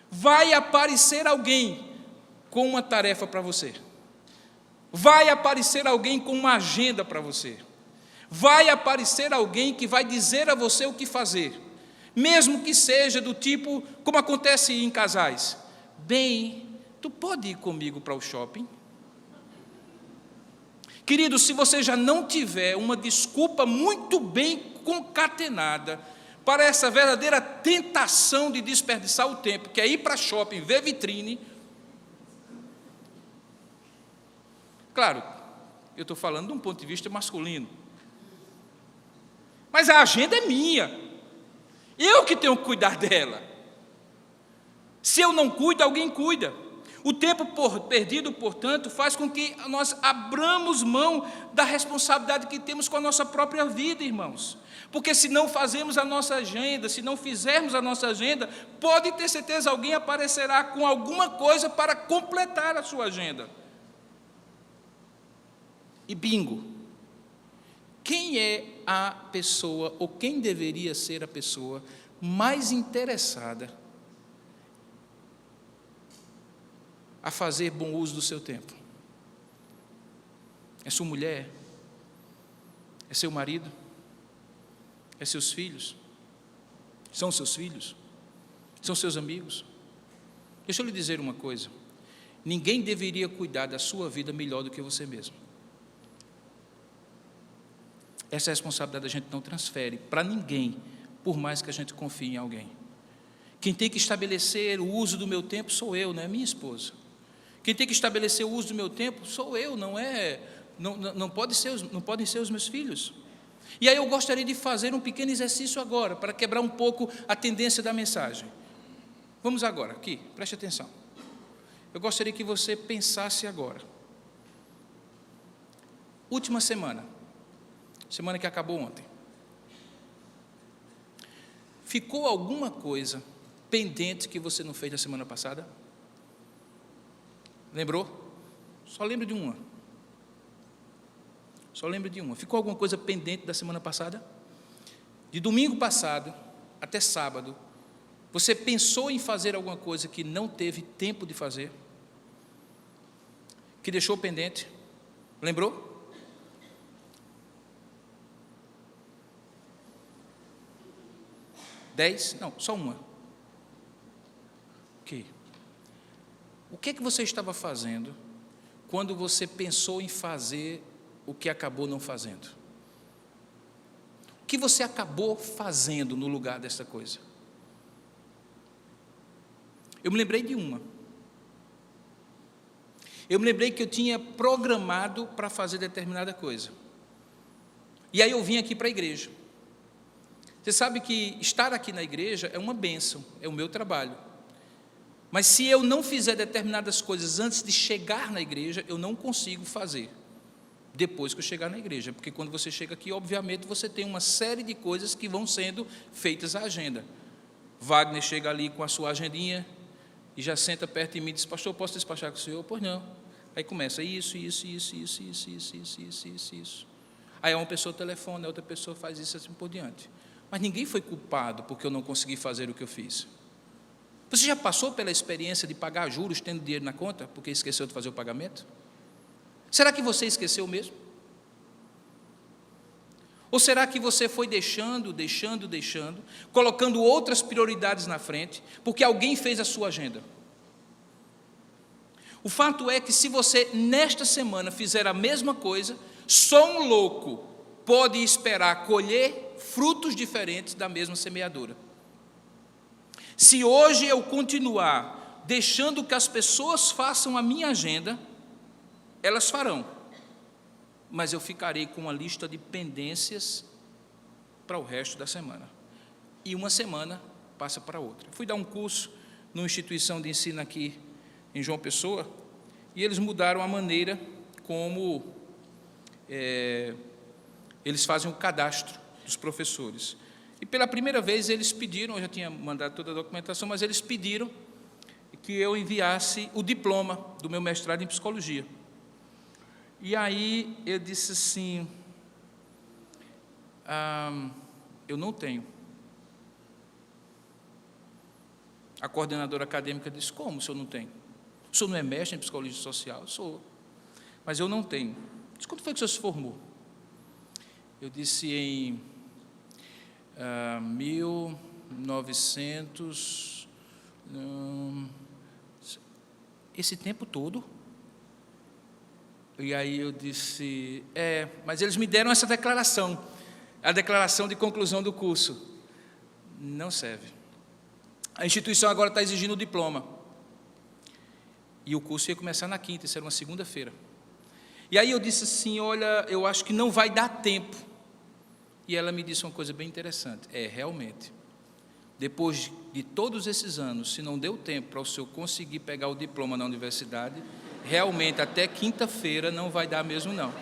Vai aparecer alguém com uma tarefa para você. Vai aparecer alguém com uma agenda para você. Vai aparecer alguém que vai dizer a você o que fazer, mesmo que seja do tipo, como acontece em casais. Bem, tu pode ir comigo para o shopping? Querido, se você já não tiver uma desculpa muito bem concatenada para essa verdadeira tentação de desperdiçar o tempo, que é ir para shopping, ver vitrine. Claro, eu estou falando de um ponto de vista masculino. Mas a agenda é minha. Eu que tenho que cuidar dela. Se eu não cuido, alguém cuida. O tempo perdido, portanto, faz com que nós abramos mão da responsabilidade que temos com a nossa própria vida, irmãos. Porque se não fazemos a nossa agenda, se não fizermos a nossa agenda, pode ter certeza, alguém aparecerá com alguma coisa para completar a sua agenda. E bingo. Quem é a pessoa, ou quem deveria ser a pessoa mais interessada a fazer bom uso do seu tempo? É sua mulher? É seu marido? É seus filhos? São seus filhos? São seus amigos? Deixa eu lhe dizer uma coisa. Ninguém deveria cuidar da sua vida melhor do que você mesmo. Essa responsabilidade a gente não transfere para ninguém, por mais que a gente confie em alguém. Quem tem que estabelecer o uso do meu tempo sou eu, não é minha esposa. Quem tem que estabelecer o uso do meu tempo sou eu, não podem ser os meus filhos. E aí eu gostaria de fazer um pequeno exercício agora, para quebrar um pouco a tendência da mensagem. Vamos agora, aqui, preste atenção. Eu gostaria que você pensasse agora. Última semana que acabou ontem. Ficou alguma coisa pendente que você não fez na semana passada? Lembrou? Só lembro de uma. Ficou alguma coisa pendente da semana passada? De domingo passado até sábado, você pensou em fazer alguma coisa que não teve tempo de fazer? Que deixou pendente? Lembrou? 10? Não, só uma. Ok. O que é que você estava fazendo quando você pensou em fazer o que acabou não fazendo? O que você acabou fazendo no lugar dessa coisa? Eu me lembrei de uma. Eu me lembrei que eu tinha programado para fazer determinada coisa. E aí eu vim aqui para a igreja. Você sabe que estar aqui na igreja é uma bênção, é o meu trabalho. Mas se eu não fizer determinadas coisas antes de chegar na igreja, eu não consigo fazer depois que eu chegar na igreja. Porque quando você chega aqui, obviamente, você tem uma série de coisas que vão sendo feitas à agenda. Wagner chega ali com a sua agendinha e já senta perto de mim e diz, pastor, posso despachar com o senhor? Pois não. Aí começa isso. Aí uma pessoa telefona, a outra pessoa faz isso assim por diante. Mas ninguém foi culpado porque eu não consegui fazer o que eu fiz. Você já passou pela experiência de pagar juros tendo dinheiro na conta porque esqueceu de fazer o pagamento? Será que você esqueceu mesmo? Ou será que você foi deixando, colocando outras prioridades na frente, porque alguém fez a sua agenda? O fato é que se você nesta semana fizer a mesma coisa, só um louco pode esperar colher frutos diferentes da mesma semeadura. Se hoje eu continuar deixando que as pessoas façam a minha agenda, elas farão, mas eu ficarei com uma lista de pendências para o resto da semana. E uma semana passa para outra. Fui dar um curso numa instituição de ensino aqui em João Pessoa, e eles mudaram a maneira como eles fazem o cadastro dos professores. E pela primeira vez eles pediram, eu já tinha mandado toda a documentação, mas eles pediram que eu enviasse o diploma do meu mestrado em psicologia. E aí eu disse assim, eu não tenho. A coordenadora acadêmica disse, como o senhor não tem? O senhor não é mestre em psicologia social? Eu sou, mas eu não tenho. Disse, quando foi que o senhor se formou? Eu disse, em 1900, esse tempo todo? E aí eu disse, mas eles me deram essa declaração, a declaração de conclusão do curso. Não serve. A instituição agora está exigindo o diploma. E o curso ia começar na quinta, isso era uma segunda-feira. E aí eu disse assim, olha, eu acho que não vai dar tempo. E ela me disse uma coisa bem interessante, realmente, depois de todos esses anos, se não deu tempo para o senhor conseguir pegar o diploma na universidade, realmente até quinta-feira não vai dar mesmo não.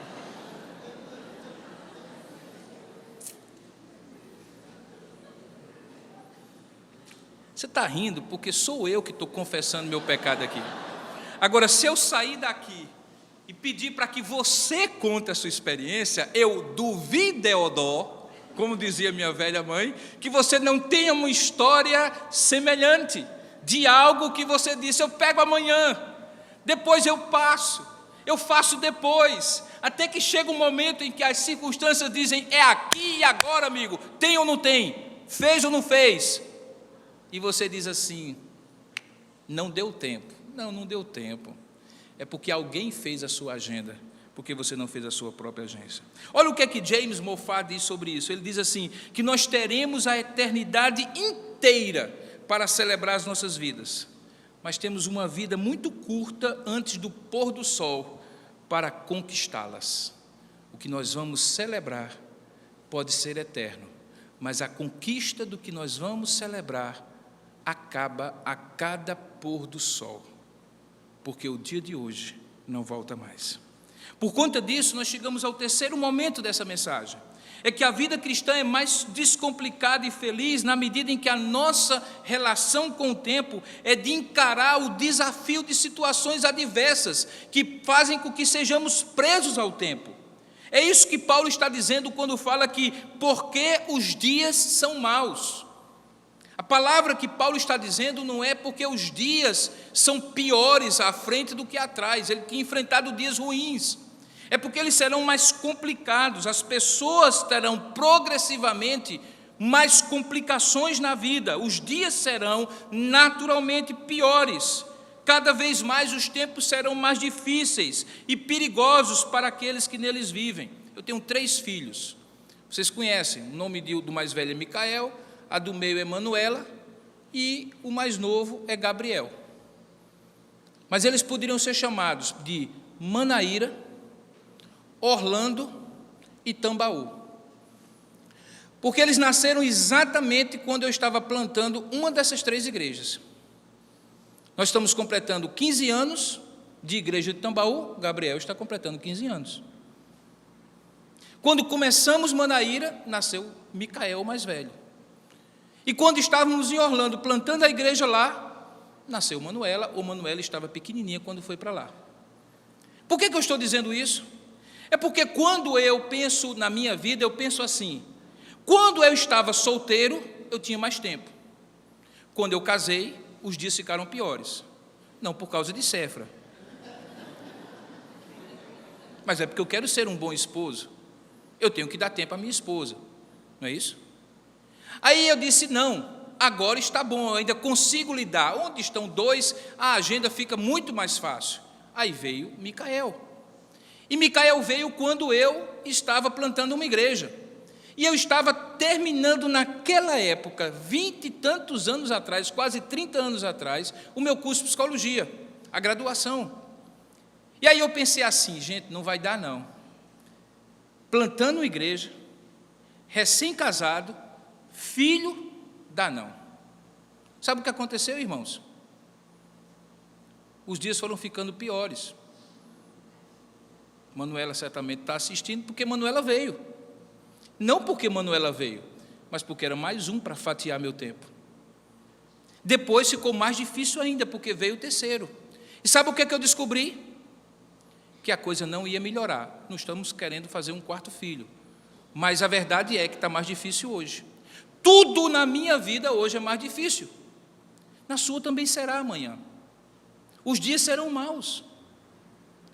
Você está rindo porque sou eu que estou confessando meu pecado aqui. Agora, se eu sair daqui e pedir para que você conte a sua experiência, eu duvido, como dizia minha velha mãe, que você não tenha uma história semelhante de algo que você disse, eu pego amanhã, depois eu faço depois, até que chega um momento em que as circunstâncias dizem, é aqui e agora, amigo, tem ou não tem, fez ou não fez, e você diz assim, não deu tempo. Não deu tempo. É porque alguém fez a sua agenda, porque você não fez a sua própria agência. Olha o que é que James Moffat diz sobre isso. Ele diz assim, que nós teremos a eternidade inteira para celebrar as nossas vidas, mas temos uma vida muito curta antes do pôr do sol para conquistá-las. O que nós vamos celebrar pode ser eterno, mas a conquista do que nós vamos celebrar acaba a cada pôr do sol, porque o dia de hoje não volta mais. Por conta disso, nós chegamos ao terceiro momento dessa mensagem, é que a vida cristã é mais descomplicada e feliz na medida em que a nossa relação com o tempo é de encarar o desafio de situações adversas que fazem com que sejamos presos ao tempo. É isso que Paulo está dizendo quando fala que porque os dias são maus. A palavra que Paulo está dizendo não é porque os dias são piores à frente do que atrás, ele tinha enfrentado dias ruins, é porque eles serão mais complicados, as pessoas terão progressivamente mais complicações na vida, os dias serão naturalmente piores, cada vez mais os tempos serão mais difíceis e perigosos para aqueles que neles vivem. Eu tenho 3 filhos, vocês conhecem, o nome do mais velho é Micael, a do meio é Manuela e o mais novo é Gabriel. Mas eles poderiam ser chamados de Manaíra, Orlando e Tambaú, porque eles nasceram exatamente quando eu estava plantando uma dessas 3 igrejas. Nós estamos completando 15 anos de igreja de Tambaú, Gabriel está completando 15 anos. Quando começamos Manaíra, nasceu Micael, o mais velho. E quando estávamos em Orlando, plantando a igreja lá, nasceu Manuela, ou Manuela estava pequenininha quando foi para lá. Por que eu estou dizendo isso? É porque quando eu penso na minha vida, eu penso assim, quando eu estava solteiro, eu tinha mais tempo. Quando eu casei, os dias ficaram piores. Não por causa de Cefra, mas é porque eu quero ser um bom esposo. Eu tenho que dar tempo à minha esposa, não é isso? Aí eu disse, não, agora está bom, eu ainda consigo lidar. Onde estão 2, a agenda fica muito mais fácil. Aí veio Micael. E Micael veio quando eu estava plantando uma igreja. E eu estava terminando naquela época, 20 e tantos anos atrás, quase 30 anos atrás, o meu curso de psicologia, a graduação. E aí eu pensei assim, gente, não vai dar não. Plantando uma igreja, recém-casado, filho, dá não. Sabe o que aconteceu, irmãos? Os dias foram ficando piores. Manuela certamente está assistindo, porque Manuela veio. Não porque Manuela veio, mas porque era mais um para fatiar meu tempo. Depois ficou mais difícil ainda, porque veio o terceiro. E sabe o que é que eu descobri? Que a coisa não ia melhorar. Não estamos querendo fazer um quarto filho, mas a verdade é que está mais difícil hoje. Tudo na minha vida hoje é mais difícil. Na sua também será amanhã. Os dias serão maus.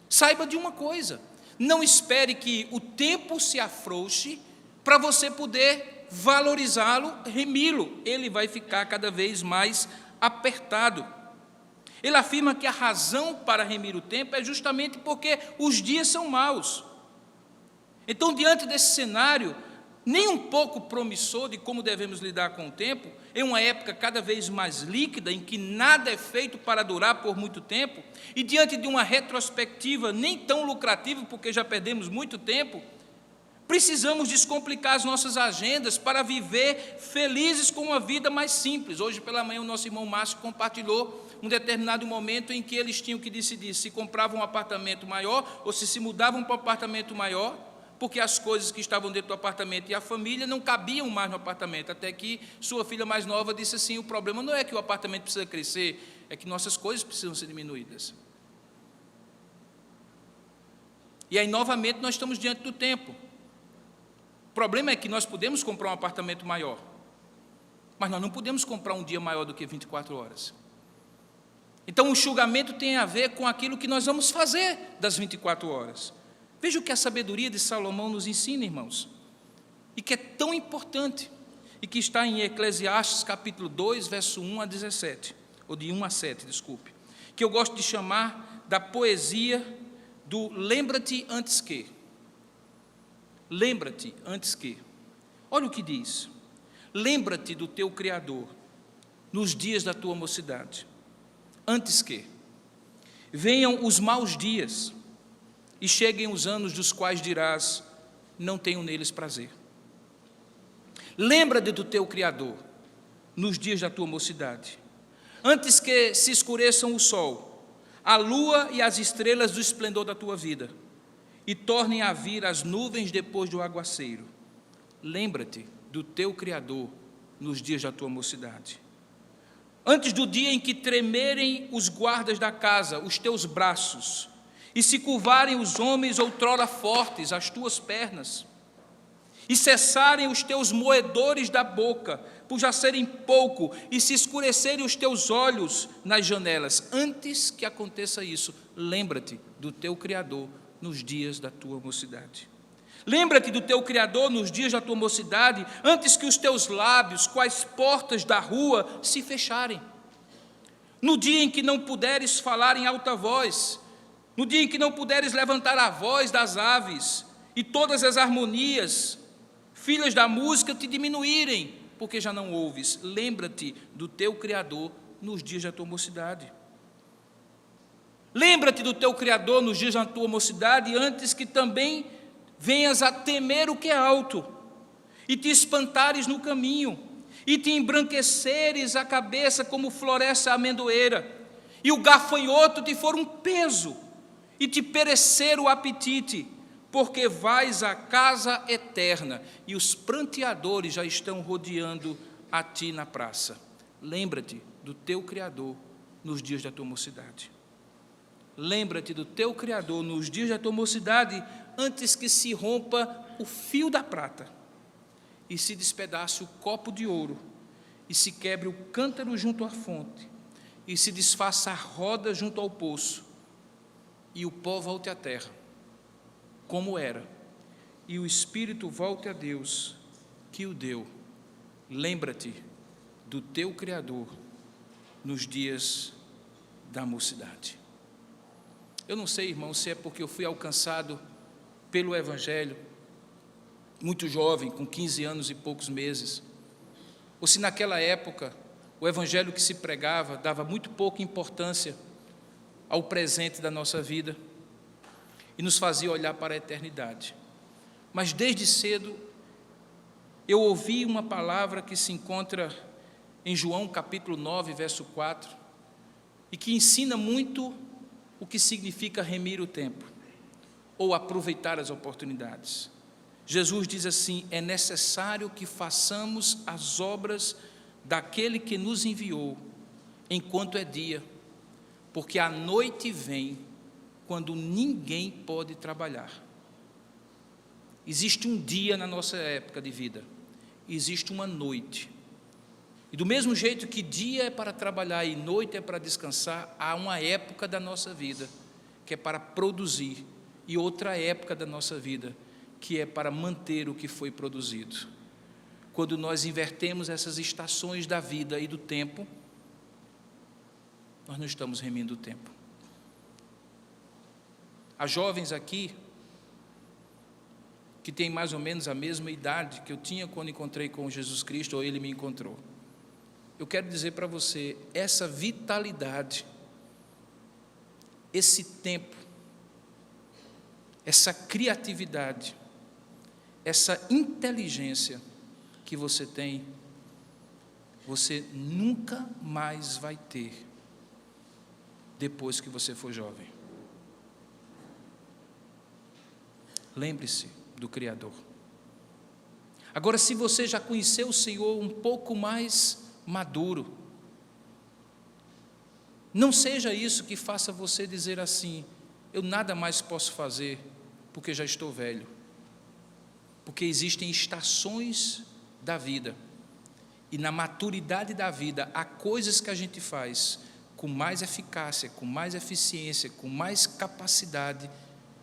Saiba de uma coisa: não espere que o tempo se afrouxe para você poder valorizá-lo, remi-lo. Ele vai ficar cada vez mais apertado. Ele afirma que a razão para remir o tempo é justamente porque os dias são maus. Então, diante desse cenário, nem um pouco promissor de como devemos lidar com o tempo, em uma época cada vez mais líquida, em que nada é feito para durar por muito tempo, e diante de uma retrospectiva nem tão lucrativa, porque já perdemos muito tempo, precisamos descomplicar as nossas agendas para viver felizes com uma vida mais simples. Hoje pela manhã o nosso irmão Márcio compartilhou um determinado momento em que eles tinham que decidir se compravam um apartamento maior ou se mudavam para um apartamento maior, porque as coisas que estavam dentro do apartamento e a família não cabiam mais no apartamento, até que sua filha mais nova disse assim: o problema não é que o apartamento precisa crescer, é que nossas coisas precisam ser diminuídas. E aí novamente nós estamos diante do tempo. O problema é que nós podemos comprar um apartamento maior, mas nós não podemos comprar um dia maior do que 24 horas. Então o julgamento tem a ver com aquilo que nós vamos fazer das 24 horas. Veja o que a sabedoria de Salomão nos ensina, irmãos, e que é tão importante, e que está em Eclesiastes capítulo 2, verso 1 a 17, ou de 1 a 7, desculpe, que eu gosto de chamar da poesia do lembra-te antes que. Lembra-te antes que. Olha o que diz: lembra-te do teu Criador nos dias da tua mocidade, antes que venham os maus dias e cheguem os anos dos quais dirás: não tenho neles prazer. Lembra-te do teu Criador nos dias da tua mocidade, antes que se escureçam o sol, a lua e as estrelas do esplendor da tua vida, e tornem a vir as nuvens depois do aguaceiro. Lembra-te do teu Criador nos dias da tua mocidade, antes do dia em que tremerem os guardas da casa, os teus braços, e se curvarem os homens outrora fortes, as tuas pernas, e cessarem os teus moedores da boca, por já serem pouco, e se escurecerem os teus olhos nas janelas. Antes que aconteça isso, lembra-te do teu Criador nos dias da tua mocidade. Lembra-te do teu Criador nos dias da tua mocidade, antes que os teus lábios, quais portas da rua, se fecharem. No dia em que não puderes falar em alta voz, no dia em que não puderes levantar a voz das aves, e todas as harmonias, filhas da música, te diminuírem, porque já não ouves. Lembra-te do teu Criador nos dias da tua mocidade. Lembra-te do teu Criador nos dias da tua mocidade, antes que também venhas a temer o que é alto, e te espantares no caminho, e te embranqueceres a cabeça como floresce a amendoeira, e o gafanhoto te for um peso, e te perecer o apetite, porque vais à casa eterna, e os pranteadores já estão rodeando a ti na praça. Lembra-te do teu Criador nos dias da tua mocidade. Lembra-te do teu Criador nos dias da tua mocidade, antes que se rompa o fio da prata, e se despedace o copo de ouro, e se quebre o cântaro junto à fonte, e se desfaça a roda junto ao poço, e o pó volte à terra, como era, e o Espírito volte a Deus, que o deu. Lembra-te do teu Criador nos dias da mocidade. Eu não sei, irmão, se é porque eu fui alcançado pelo Evangelho, muito jovem, com 15 anos e poucos meses, ou se naquela época o Evangelho que se pregava dava muito pouca importância ao presente da nossa vida e nos fazia olhar para a eternidade. Mas desde cedo eu ouvi uma palavra que se encontra em João capítulo 9, verso 4, e que ensina muito o que significa remir o tempo. ou aproveitar as oportunidades. Jesus diz assim: é necessário que façamos as obras daquele que nos enviou, enquanto é dia, porque a noite vem, quando ninguém pode trabalhar. Existe um dia na nossa época de vida, existe uma noite. E do mesmo jeito que dia é para trabalhar e noite é para descansar, há uma época da nossa vida que é para produzir, e outra época da nossa vida que é para manter o que foi produzido. Quando nós invertemos essas estações da vida e do tempo, nós não estamos remindo o tempo. Há jovens aqui que têm mais ou menos a mesma idade que eu tinha quando encontrei com Jesus Cristo, ou Ele me encontrou. Eu quero dizer para você, essa vitalidade, esse tempo, essa criatividade, essa inteligência que você tem, você nunca mais vai ter depois que você for jovem. Lembre-se do Criador. Agora, se você já conheceu o Senhor um pouco mais maduro, não seja isso que faça você dizer assim: eu nada mais posso fazer porque já estou velho. Porque existem estações da vida, e na maturidade da vida há coisas que a gente faz com mais eficácia, com mais eficiência, com mais capacidade,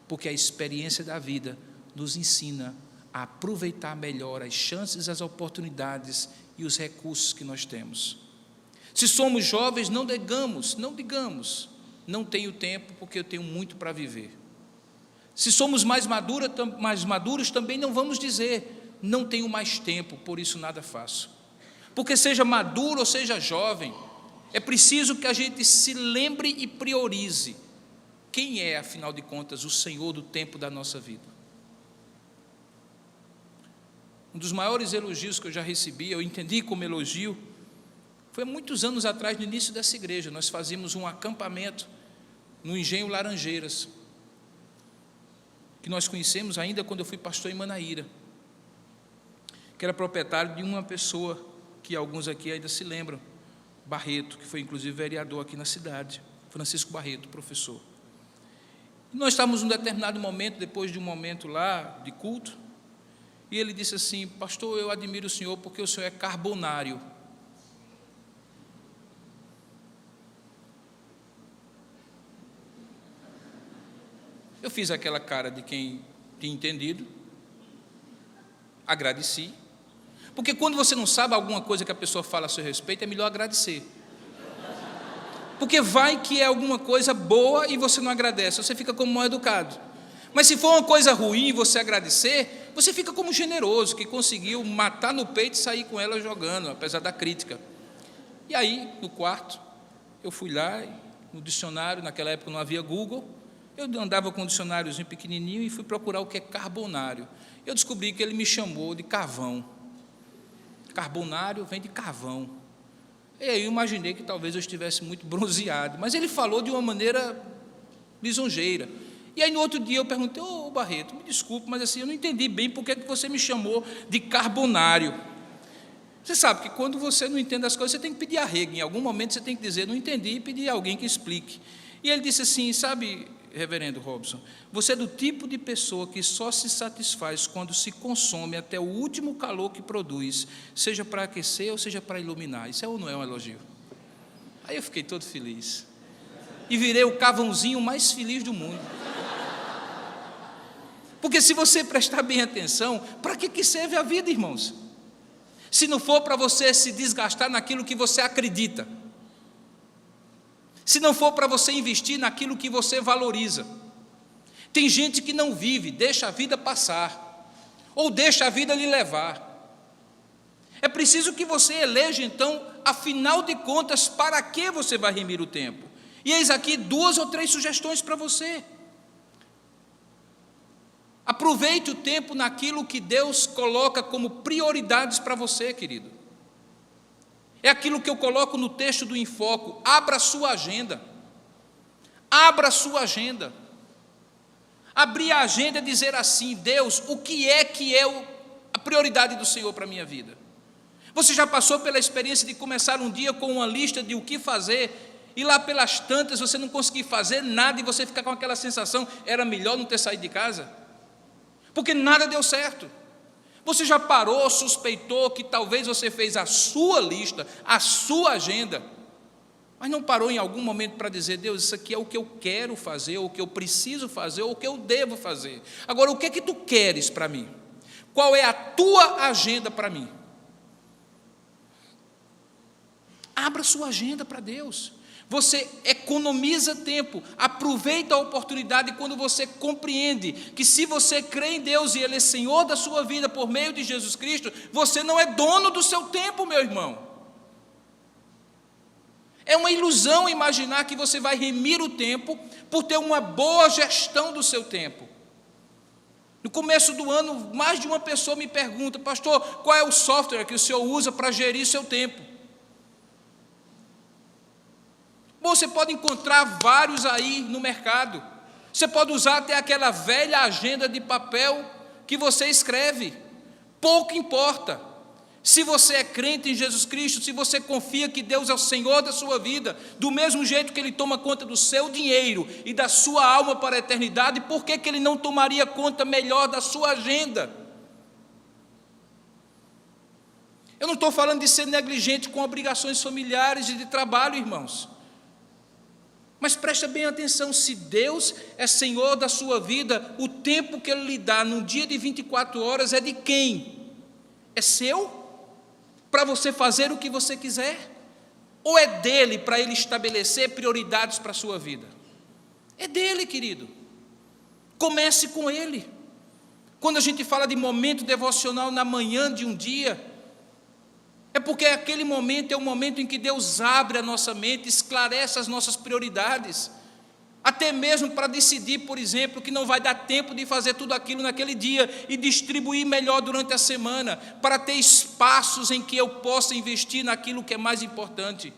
porque a experiência da vida nos ensina a aproveitar melhor as chances, as oportunidades e os recursos que nós temos. Se somos jovens, não digamos, não tenho tempo porque eu tenho muito para viver. Se somos mais maduros, também não vamos dizer, não tenho mais tempo, por isso nada faço. Porque seja maduro ou seja jovem, é preciso que a gente se lembre e priorize quem é, afinal de contas, o Senhor do tempo da nossa vida. Um dos maiores elogios que eu já recebi, eu entendi como elogio, foi há muitos anos atrás, no início dessa igreja. Nós fazíamos um acampamento no Engenho Laranjeiras, que nós conhecemos ainda quando eu fui pastor em Manaíra, que era proprietário de uma pessoa que alguns aqui ainda se lembram, Barreto, que foi inclusive vereador aqui na cidade, Francisco Barreto, professor. E nós estávamos num determinado momento, depois de um momento lá de culto, e ele disse assim: pastor, eu admiro o senhor porque o senhor é carbonário. Eu fiz aquela cara de quem tinha entendido, agradeci, porque quando você não sabe alguma coisa que a pessoa fala a seu respeito, é melhor agradecer, porque vai que é alguma coisa boa e você não agradece, você fica como mal educado. Mas se for uma coisa ruim e você agradecer, você fica como generoso, que conseguiu matar no peito e sair com ela jogando, apesar da crítica. E aí, no quarto, eu fui lá, no dicionário, naquela época não havia Google, eu andava com um dicionáriozinho pequenininho e fui procurar o que é carbonário. Eu descobri que ele me chamou de carvão. Carbonário vem de carvão. E aí eu imaginei que talvez eu estivesse muito bronzeado, mas ele falou de uma maneira lisonjeira. E aí no outro dia eu perguntei: ô Barreto, me desculpe, mas assim, eu não entendi bem por que você me chamou de carbonário. Você sabe que quando você não entende as coisas, você tem que pedir arrego. Em algum momento você tem que dizer, não entendi, e pedir a alguém que explique. E ele disse assim: sabe, reverendo Robson, você é do tipo de pessoa que só se satisfaz quando se consome até o último calor que produz, seja para aquecer ou seja para iluminar. Isso é ou não é um elogio? Aí eu fiquei todo feliz e virei o cavãozinho mais feliz do mundo. Porque se você prestar bem atenção, para que serve a vida, irmãos? Se não for para você se desgastar naquilo que você acredita, se não for para você investir naquilo que você valoriza. Tem gente que não vive, deixa a vida passar, ou deixa a vida lhe levar. É preciso que você eleja, então, afinal de contas, para que você vai remir o tempo. E eis aqui 2 ou 3 sugestões para você. Aproveite o tempo naquilo que Deus coloca como prioridades para você, querido. É aquilo que eu coloco no texto do Enfoco: abra a sua agenda. Abra a sua agenda. Abrir a agenda e dizer assim: Deus, o que é a prioridade do Senhor para a minha vida? Você já passou pela experiência de começar um dia com uma lista de o que fazer, e lá pelas tantas você não conseguir fazer nada, e você ficar com aquela sensação: era melhor não ter saído de casa, porque nada deu certo? Você já parou, suspeitou que talvez você fez a sua lista, a sua agenda, mas não parou em algum momento para dizer: Deus, isso aqui é o que eu quero fazer, ou o que eu preciso fazer, ou o que eu devo fazer. Agora, o que é que tu queres para mim? Qual é a tua agenda para mim? Abra sua agenda para Deus. Você economiza tempo, aproveita a oportunidade quando você compreende que, se você crê em Deus e Ele é Senhor da sua vida por meio de Jesus Cristo, você não é dono do seu tempo, meu irmão. É uma ilusão imaginar que você vai remir o tempo por ter uma boa gestão do seu tempo. No começo do ano, mais de uma pessoa me pergunta: pastor, qual é o software que o senhor usa para gerir seu tempo? Bom, você pode encontrar vários aí no mercado. Você pode usar até aquela velha agenda de papel que você escreve. Pouco importa. Se você é crente em Jesus Cristo, se você confia que Deus é o Senhor da sua vida, do mesmo jeito que Ele toma conta do seu dinheiro e da sua alma para a eternidade, por que Ele não tomaria conta melhor da sua agenda? Eu não estou falando de ser negligente com obrigações familiares e de trabalho, irmãos. Mas presta bem atenção: se Deus é Senhor da sua vida, o tempo que Ele lhe dá num dia de 24 horas é de quem? É seu? Para você fazer o que você quiser? Ou é dele para Ele estabelecer prioridades para a sua vida? É dele, querido. Comece com Ele. Quando a gente fala de momento devocional na manhã de um dia, é porque aquele momento é o momento em que Deus abre a nossa mente, esclarece as nossas prioridades, até mesmo para decidir, por exemplo, que não vai dar tempo de fazer tudo aquilo naquele dia e distribuir melhor durante a semana, para ter espaços em que eu possa investir naquilo que é mais importante.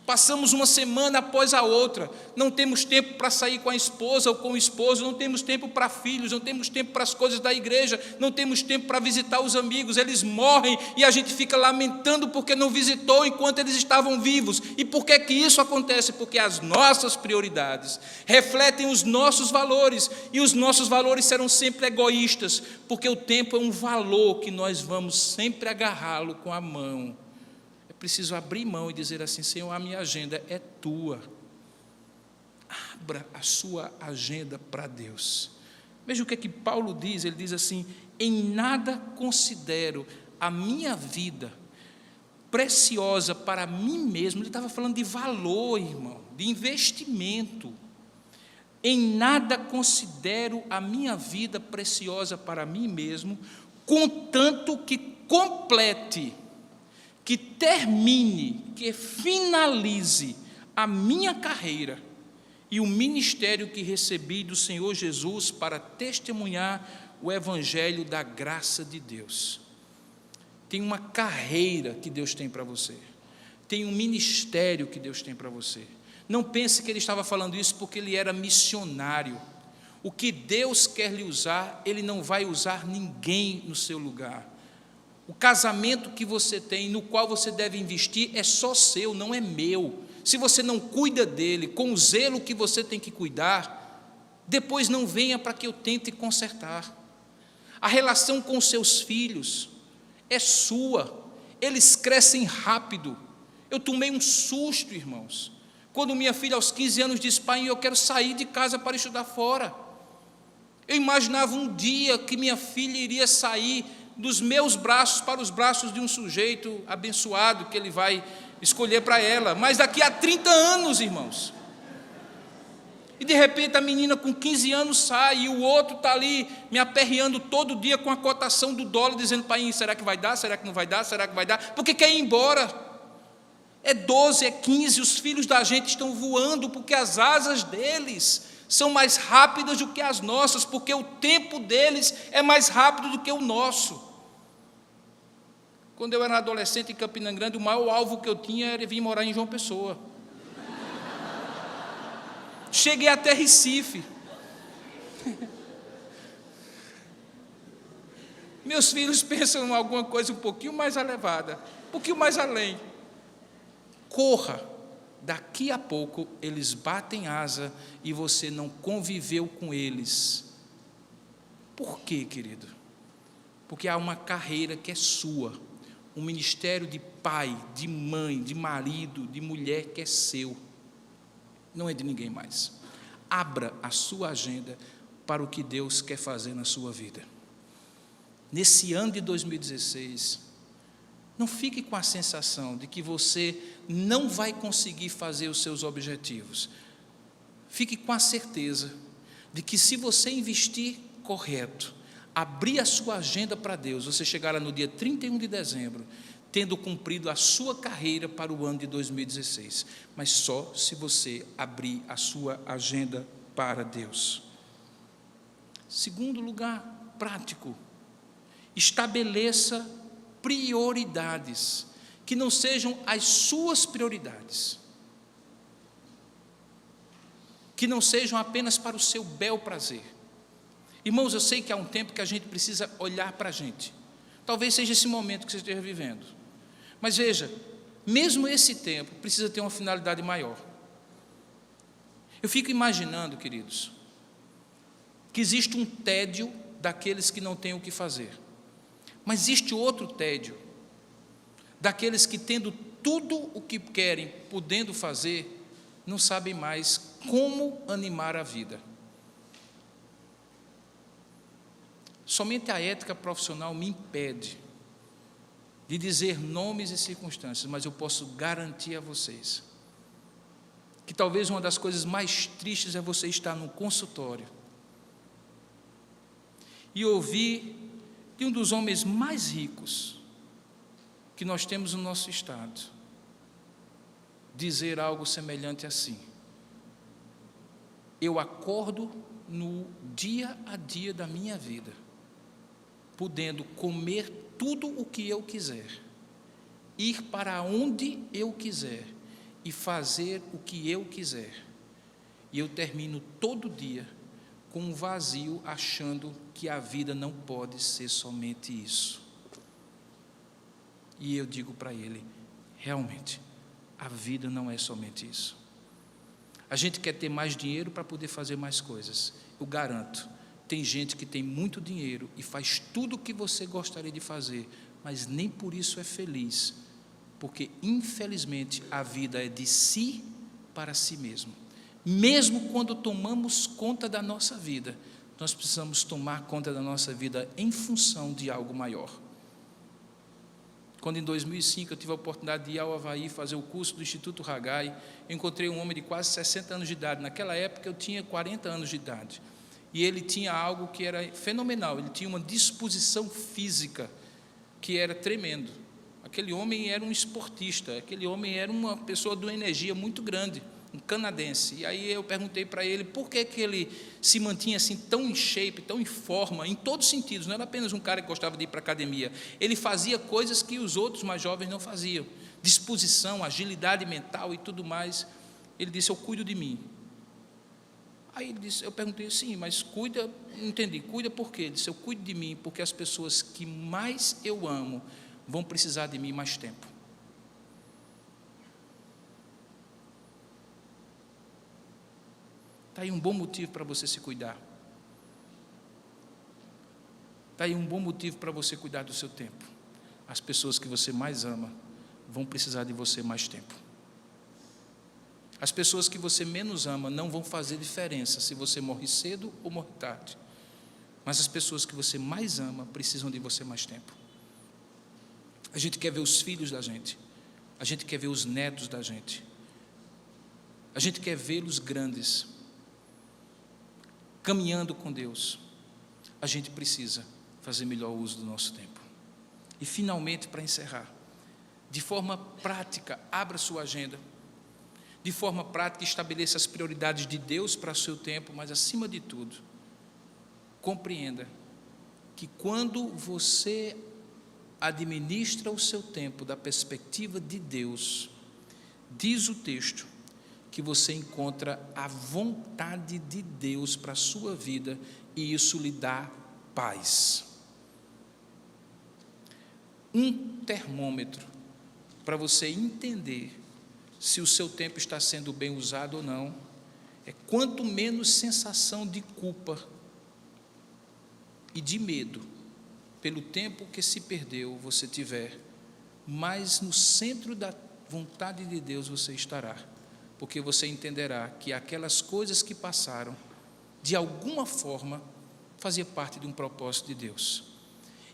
Passamos uma semana após a outra, não temos tempo para sair com a esposa ou com o esposo, não temos tempo para filhos, não temos tempo para as coisas da igreja, não temos tempo para visitar os amigos, eles morrem e a gente fica lamentando porque não visitou enquanto eles estavam vivos. E por que isso acontece? Porque as nossas prioridades refletem os nossos valores, e os nossos valores serão sempre egoístas, porque o tempo é um valor que nós vamos sempre agarrá-lo com a mão. Preciso abrir mão e dizer assim: Senhor, a minha agenda é tua. Abra a sua agenda para Deus. Veja o que é que Paulo diz. Ele diz assim: em nada considero a minha vida preciosa para mim mesmo. Ele estava falando de valor, irmão, de investimento. Em nada considero a minha vida preciosa para mim mesmo, contanto que complete, que termine, que finalize a minha carreira e o ministério que recebi do Senhor Jesus para testemunhar o evangelho da graça de Deus. Tem uma carreira que Deus tem para você, tem um ministério que Deus tem para você. Não pense que ele estava falando isso porque ele era missionário. O que Deus quer lhe usar, Ele não vai usar ninguém no seu lugar. O casamento que você tem, no qual você deve investir, é só seu, não é meu. Se você não cuida dele com o zelo que você tem que cuidar, depois não venha para que eu tente consertar. A relação com seus filhos é sua, eles crescem rápido. Eu tomei um susto, irmãos, quando minha filha aos 15 anos disse: pai, eu quero sair de casa para estudar fora. Eu imaginava um dia que minha filha iria sair dos meus braços para os braços de um sujeito abençoado que ele vai escolher para ela, mas daqui a 30 anos, irmãos. E de repente a menina com 15 anos sai e o outro está ali me aperreando todo dia com a cotação do dólar, dizendo: pai, será que vai dar? Será que não vai dar? Será que vai dar? Porque quer ir embora. É 12, é 15, os filhos da gente estão voando porque as asas deles são mais rápidas do que as nossas, porque o tempo deles é mais rápido do que o nosso. Quando eu era adolescente em Campina Grande, o maior alvo que eu tinha era vir morar em João Pessoa. Cheguei até Recife. Meus filhos pensam em alguma coisa um pouquinho mais elevada, um pouquinho mais além. Corra, daqui a pouco eles batem asa e você não conviveu com eles. Por quê, querido? Porque há uma carreira que é sua, um ministério de pai, de mãe, de marido, de mulher que é seu, não é de ninguém mais. Abra a sua agenda para o que Deus quer fazer na sua vida. Nesse ano de 2016, não fique com a sensação de que você não vai conseguir fazer os seus objetivos. Fique com a certeza de que se você investir correto, abrir a sua agenda para Deus, você chegará no dia 31 de dezembro, tendo cumprido a sua carreira para o ano de 2016. Mas só se você abrir a sua agenda para Deus. Segundo lugar, prático. Estabeleça prioridades, que não sejam as suas prioridades, que não sejam apenas para o seu bel prazer. Irmãos, eu sei que há um tempo que a gente precisa olhar para a gente, talvez seja esse momento que você esteja vivendo, mas veja, mesmo esse tempo precisa ter uma finalidade maior. Eu fico imaginando, queridos, que existe um tédio daqueles que não têm o que fazer, mas existe outro tédio daqueles que, tendo tudo o que querem, podendo fazer, não sabem mais como animar a vida. Somente a ética profissional me impede de dizer nomes e circunstâncias, mas eu posso garantir a vocês que talvez uma das coisas mais tristes é você estar num consultório e ouvir de um dos homens mais ricos que nós temos no nosso estado dizer algo semelhante assim: eu acordo no dia a dia da minha vida, podendo comer tudo o que eu quiser, ir para onde eu quiser e fazer o que eu quiser, e eu termino todo dia com um vazio, achando que a vida não pode ser somente isso. E eu digo para ele, realmente, a vida não é somente isso. A gente quer ter mais dinheiro para poder fazer mais coisas. Eu garanto, tem gente que tem muito dinheiro e faz tudo o que você gostaria de fazer, mas nem por isso é feliz, porque infelizmente a vida é de si para si mesmo. Mesmo quando tomamos conta da nossa vida, nós precisamos tomar conta da nossa vida em função de algo maior. Quando em 2005 eu tive a oportunidade de ir ao Havaí fazer o curso do Instituto Haggai, eu encontrei um homem de quase 60 anos de idade. Naquela época eu tinha 40 anos de idade. E ele tinha algo que era fenomenal, ele tinha uma disposição física que era tremendo. Aquele homem era um esportista, aquele homem era uma pessoa de uma energia muito grande, um canadense. E aí eu perguntei para ele por que ele se mantinha assim tão em shape, tão em forma, em todos os sentidos. Não era apenas um cara que gostava de ir para a academia, ele fazia coisas que os outros mais jovens não faziam, disposição, agilidade mental e tudo mais. Ele disse, eu cuido de mim. Aí ele disse, eu perguntei, sim, mas cuida, não entendi, cuida por quê? Ele disse, eu cuido de mim porque as pessoas que mais eu amo vão precisar de mim mais tempo. Está aí um bom motivo para você se cuidar. Está aí um bom motivo para você cuidar do seu tempo. As pessoas que você mais ama vão precisar de você mais tempo. As pessoas que você menos ama não vão fazer diferença se você morre cedo ou morre tarde. Mas as pessoas que você mais ama precisam de você mais tempo. A gente quer ver os filhos da gente. A gente quer ver os netos da gente. A gente quer vê-los grandes, caminhando com Deus. A gente precisa fazer melhor uso do nosso tempo. E finalmente, para encerrar, de forma prática, abra sua agenda. De forma prática, estabeleça as prioridades de Deus para o seu tempo, mas acima de tudo, compreenda que quando você administra o seu tempo da perspectiva de Deus, diz o texto, que você encontra a vontade de Deus para a sua vida, e isso lhe dá paz. um termômetro para você entender se o seu tempo está sendo bem usado ou não, é quanto menos sensação de culpa e de medo pelo tempo que se perdeu você tiver, mais no centro da vontade de Deus você estará, porque você entenderá que aquelas coisas que passaram, de alguma forma, fazia parte de um propósito de Deus.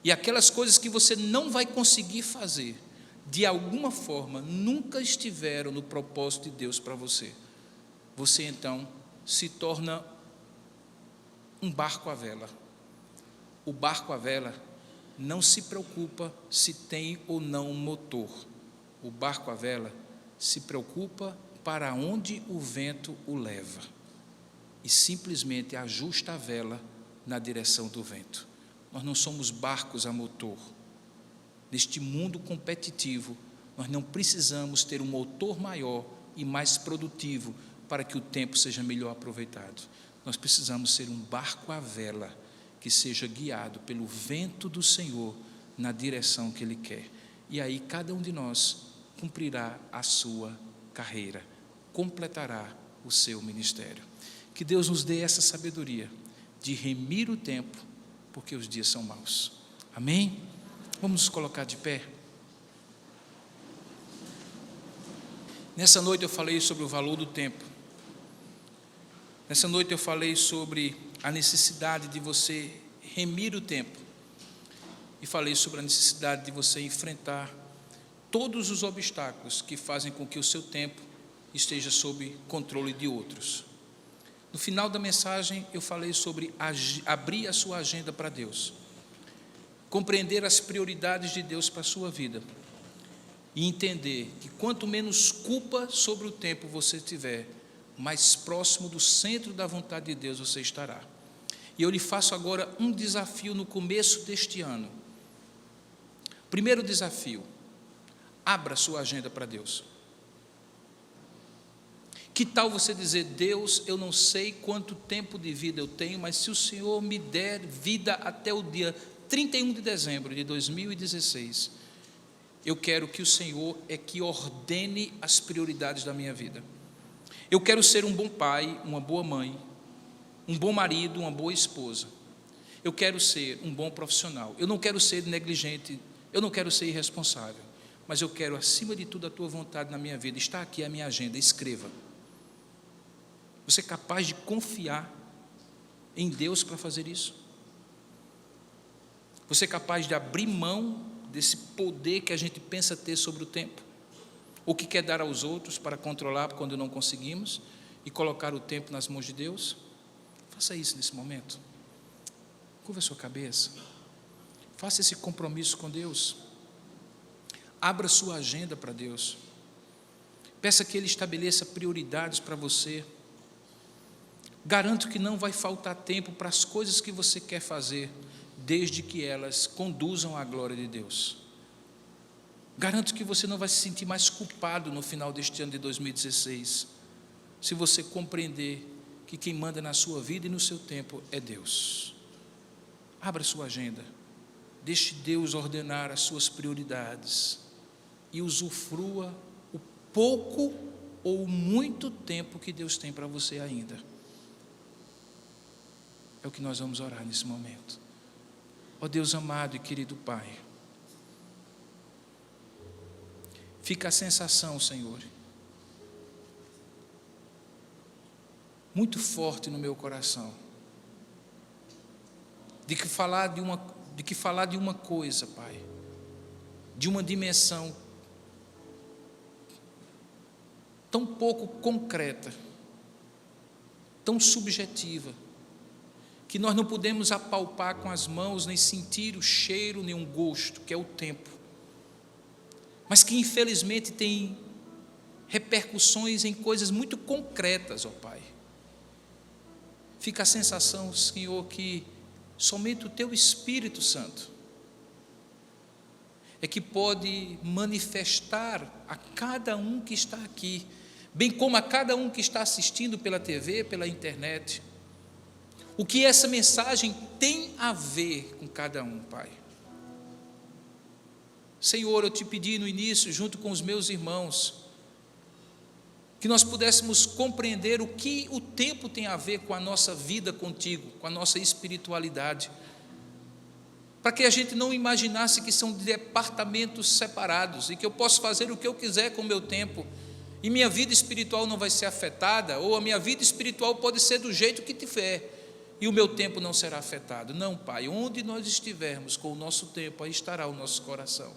E aquelas coisas que você não vai conseguir fazer, de alguma forma, nunca estiveram no propósito de Deus para você. Você então se torna um barco à vela. O barco à vela não se preocupa se tem ou não um motor. O barco à vela se preocupa para onde o vento o leva e simplesmente ajusta a vela na direção do vento. Nós não somos barcos a motor. Neste mundo competitivo, nós não precisamos ter um motor maior e mais produtivo para que o tempo seja melhor aproveitado. Nós precisamos ser um barco à vela que seja guiado pelo vento do Senhor na direção que Ele quer. E aí cada um de nós cumprirá a sua carreira, completará o seu ministério. Que Deus nos dê essa sabedoria de remir o tempo, porque os dias são maus. Amém? Vamos nos colocar de pé. Nessa noite eu falei sobre o valor do tempo. Nessa noite eu falei sobre a necessidade de você remir o tempo. E falei sobre a necessidade de você enfrentar todos os obstáculos que fazem com que o seu tempo esteja sob controle de outros. No final da mensagem eu falei sobre abrir a sua agenda para Deus, compreender as prioridades de Deus para a sua vida e entender que quanto menos culpa sobre o tempo você tiver, mais próximo do centro da vontade de Deus você estará. E eu lhe faço agora um desafio no começo deste ano. Primeiro desafio: abra sua agenda para Deus. Que tal você dizer: Deus, eu não sei quanto tempo de vida eu tenho, mas se o Senhor me der vida até o dia 31 de dezembro de 2016, eu quero que o Senhor é que ordene as prioridades da minha vida. Eu quero ser um bom pai, uma boa mãe, um bom marido, uma boa esposa. Eu quero ser um bom profissional. Eu não quero ser negligente, eu não quero ser irresponsável, mas eu quero, acima de tudo, a tua vontade na minha vida. Está aqui a minha agenda, escreva. Você é capaz de confiar em Deus para fazer isso? Você é capaz de abrir mão desse poder que a gente pensa ter sobre o tempo, ou que quer dar aos outros para controlar quando não conseguimos, e colocar o tempo nas mãos de Deus? Faça isso nesse momento. Curva a sua cabeça. Faça esse compromisso com Deus. Abra sua agenda para Deus. Peça que Ele estabeleça prioridades para você. Garanto que não vai faltar tempo para as coisas que você quer fazer, desde que elas conduzam à glória de Deus. Garanto que você não vai se sentir mais culpado no final deste ano de 2016, se você compreender que quem manda na sua vida e no seu tempo é Deus. Abra sua agenda, deixe Deus ordenar as suas prioridades e usufrua o pouco ou muito tempo que Deus tem para você ainda. É o que nós vamos orar nesse momento. Ó Deus amado e querido Pai, fica a sensação, Senhor, muito forte no meu coração, de que falar de uma coisa, Pai, de uma dimensão tão pouco concreta, tão subjetiva, que nós não podemos apalpar com as mãos, nem sentir o cheiro, nem um gosto, que é o tempo, mas que infelizmente tem repercussões em coisas muito concretas, ó Pai. Fica a sensação, Senhor, que somente o Teu Espírito Santo é que pode manifestar a cada um que está aqui, bem como a cada um que está assistindo pela TV, pela internet, o que essa mensagem tem a ver com cada um, Pai. Senhor, eu te pedi no início, junto com os meus irmãos, que nós pudéssemos compreender o que o tempo tem a ver com a nossa vida contigo, com a nossa espiritualidade, para que a gente não imaginasse que são departamentos separados e que eu posso fazer o que eu quiser com o meu tempo e minha vida espiritual não vai ser afetada, ou a minha vida espiritual pode ser do jeito que tiver e o meu tempo não será afetado. Não, Pai, onde nós estivermos com o nosso tempo, aí estará o nosso coração.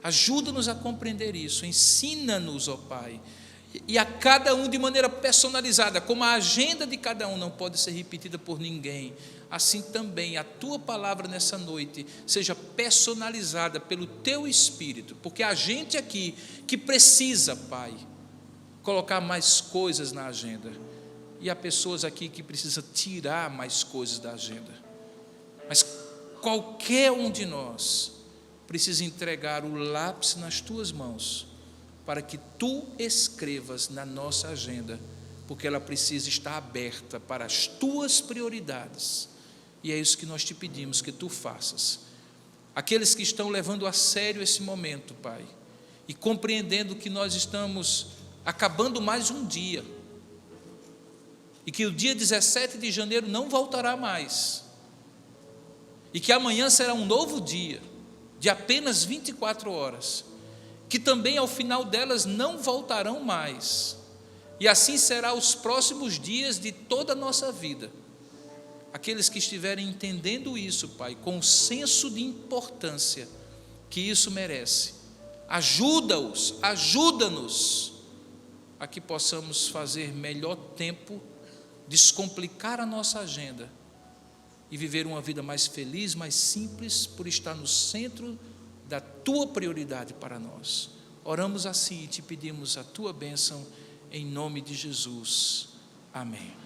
Ajuda-nos a compreender isso, ensina-nos, ó Pai, e a cada um de maneira personalizada, como a agenda de cada um não pode ser repetida por ninguém, assim também a Tua palavra nessa noite seja personalizada pelo Teu Espírito, porque a gente aqui que precisa, Pai, colocar mais coisas na agenda, e há pessoas aqui que precisam tirar mais coisas da agenda, mas qualquer um de nós precisa entregar o lápis nas Tuas mãos, para que Tu escrevas na nossa agenda, porque ela precisa estar aberta para as Tuas prioridades, e é isso que nós te pedimos que Tu faças. Aqueles que estão levando a sério esse momento, Pai, e compreendendo que nós estamos acabando mais um dia, e que o dia 17 de janeiro não voltará mais, e que amanhã será um novo dia, de apenas 24 horas, que também ao final delas não voltarão mais, e assim será os próximos dias de toda a nossa vida. Aqueles que estiverem entendendo isso, Pai, com o senso de importância que isso merece, ajuda-os, ajuda-nos a que possamos fazer melhor tempo, descomplicar a nossa agenda e viver uma vida mais feliz, mais simples, por estar no centro da Tua prioridade para nós. Oramos assim e te pedimos a Tua bênção em nome de Jesus. Amém.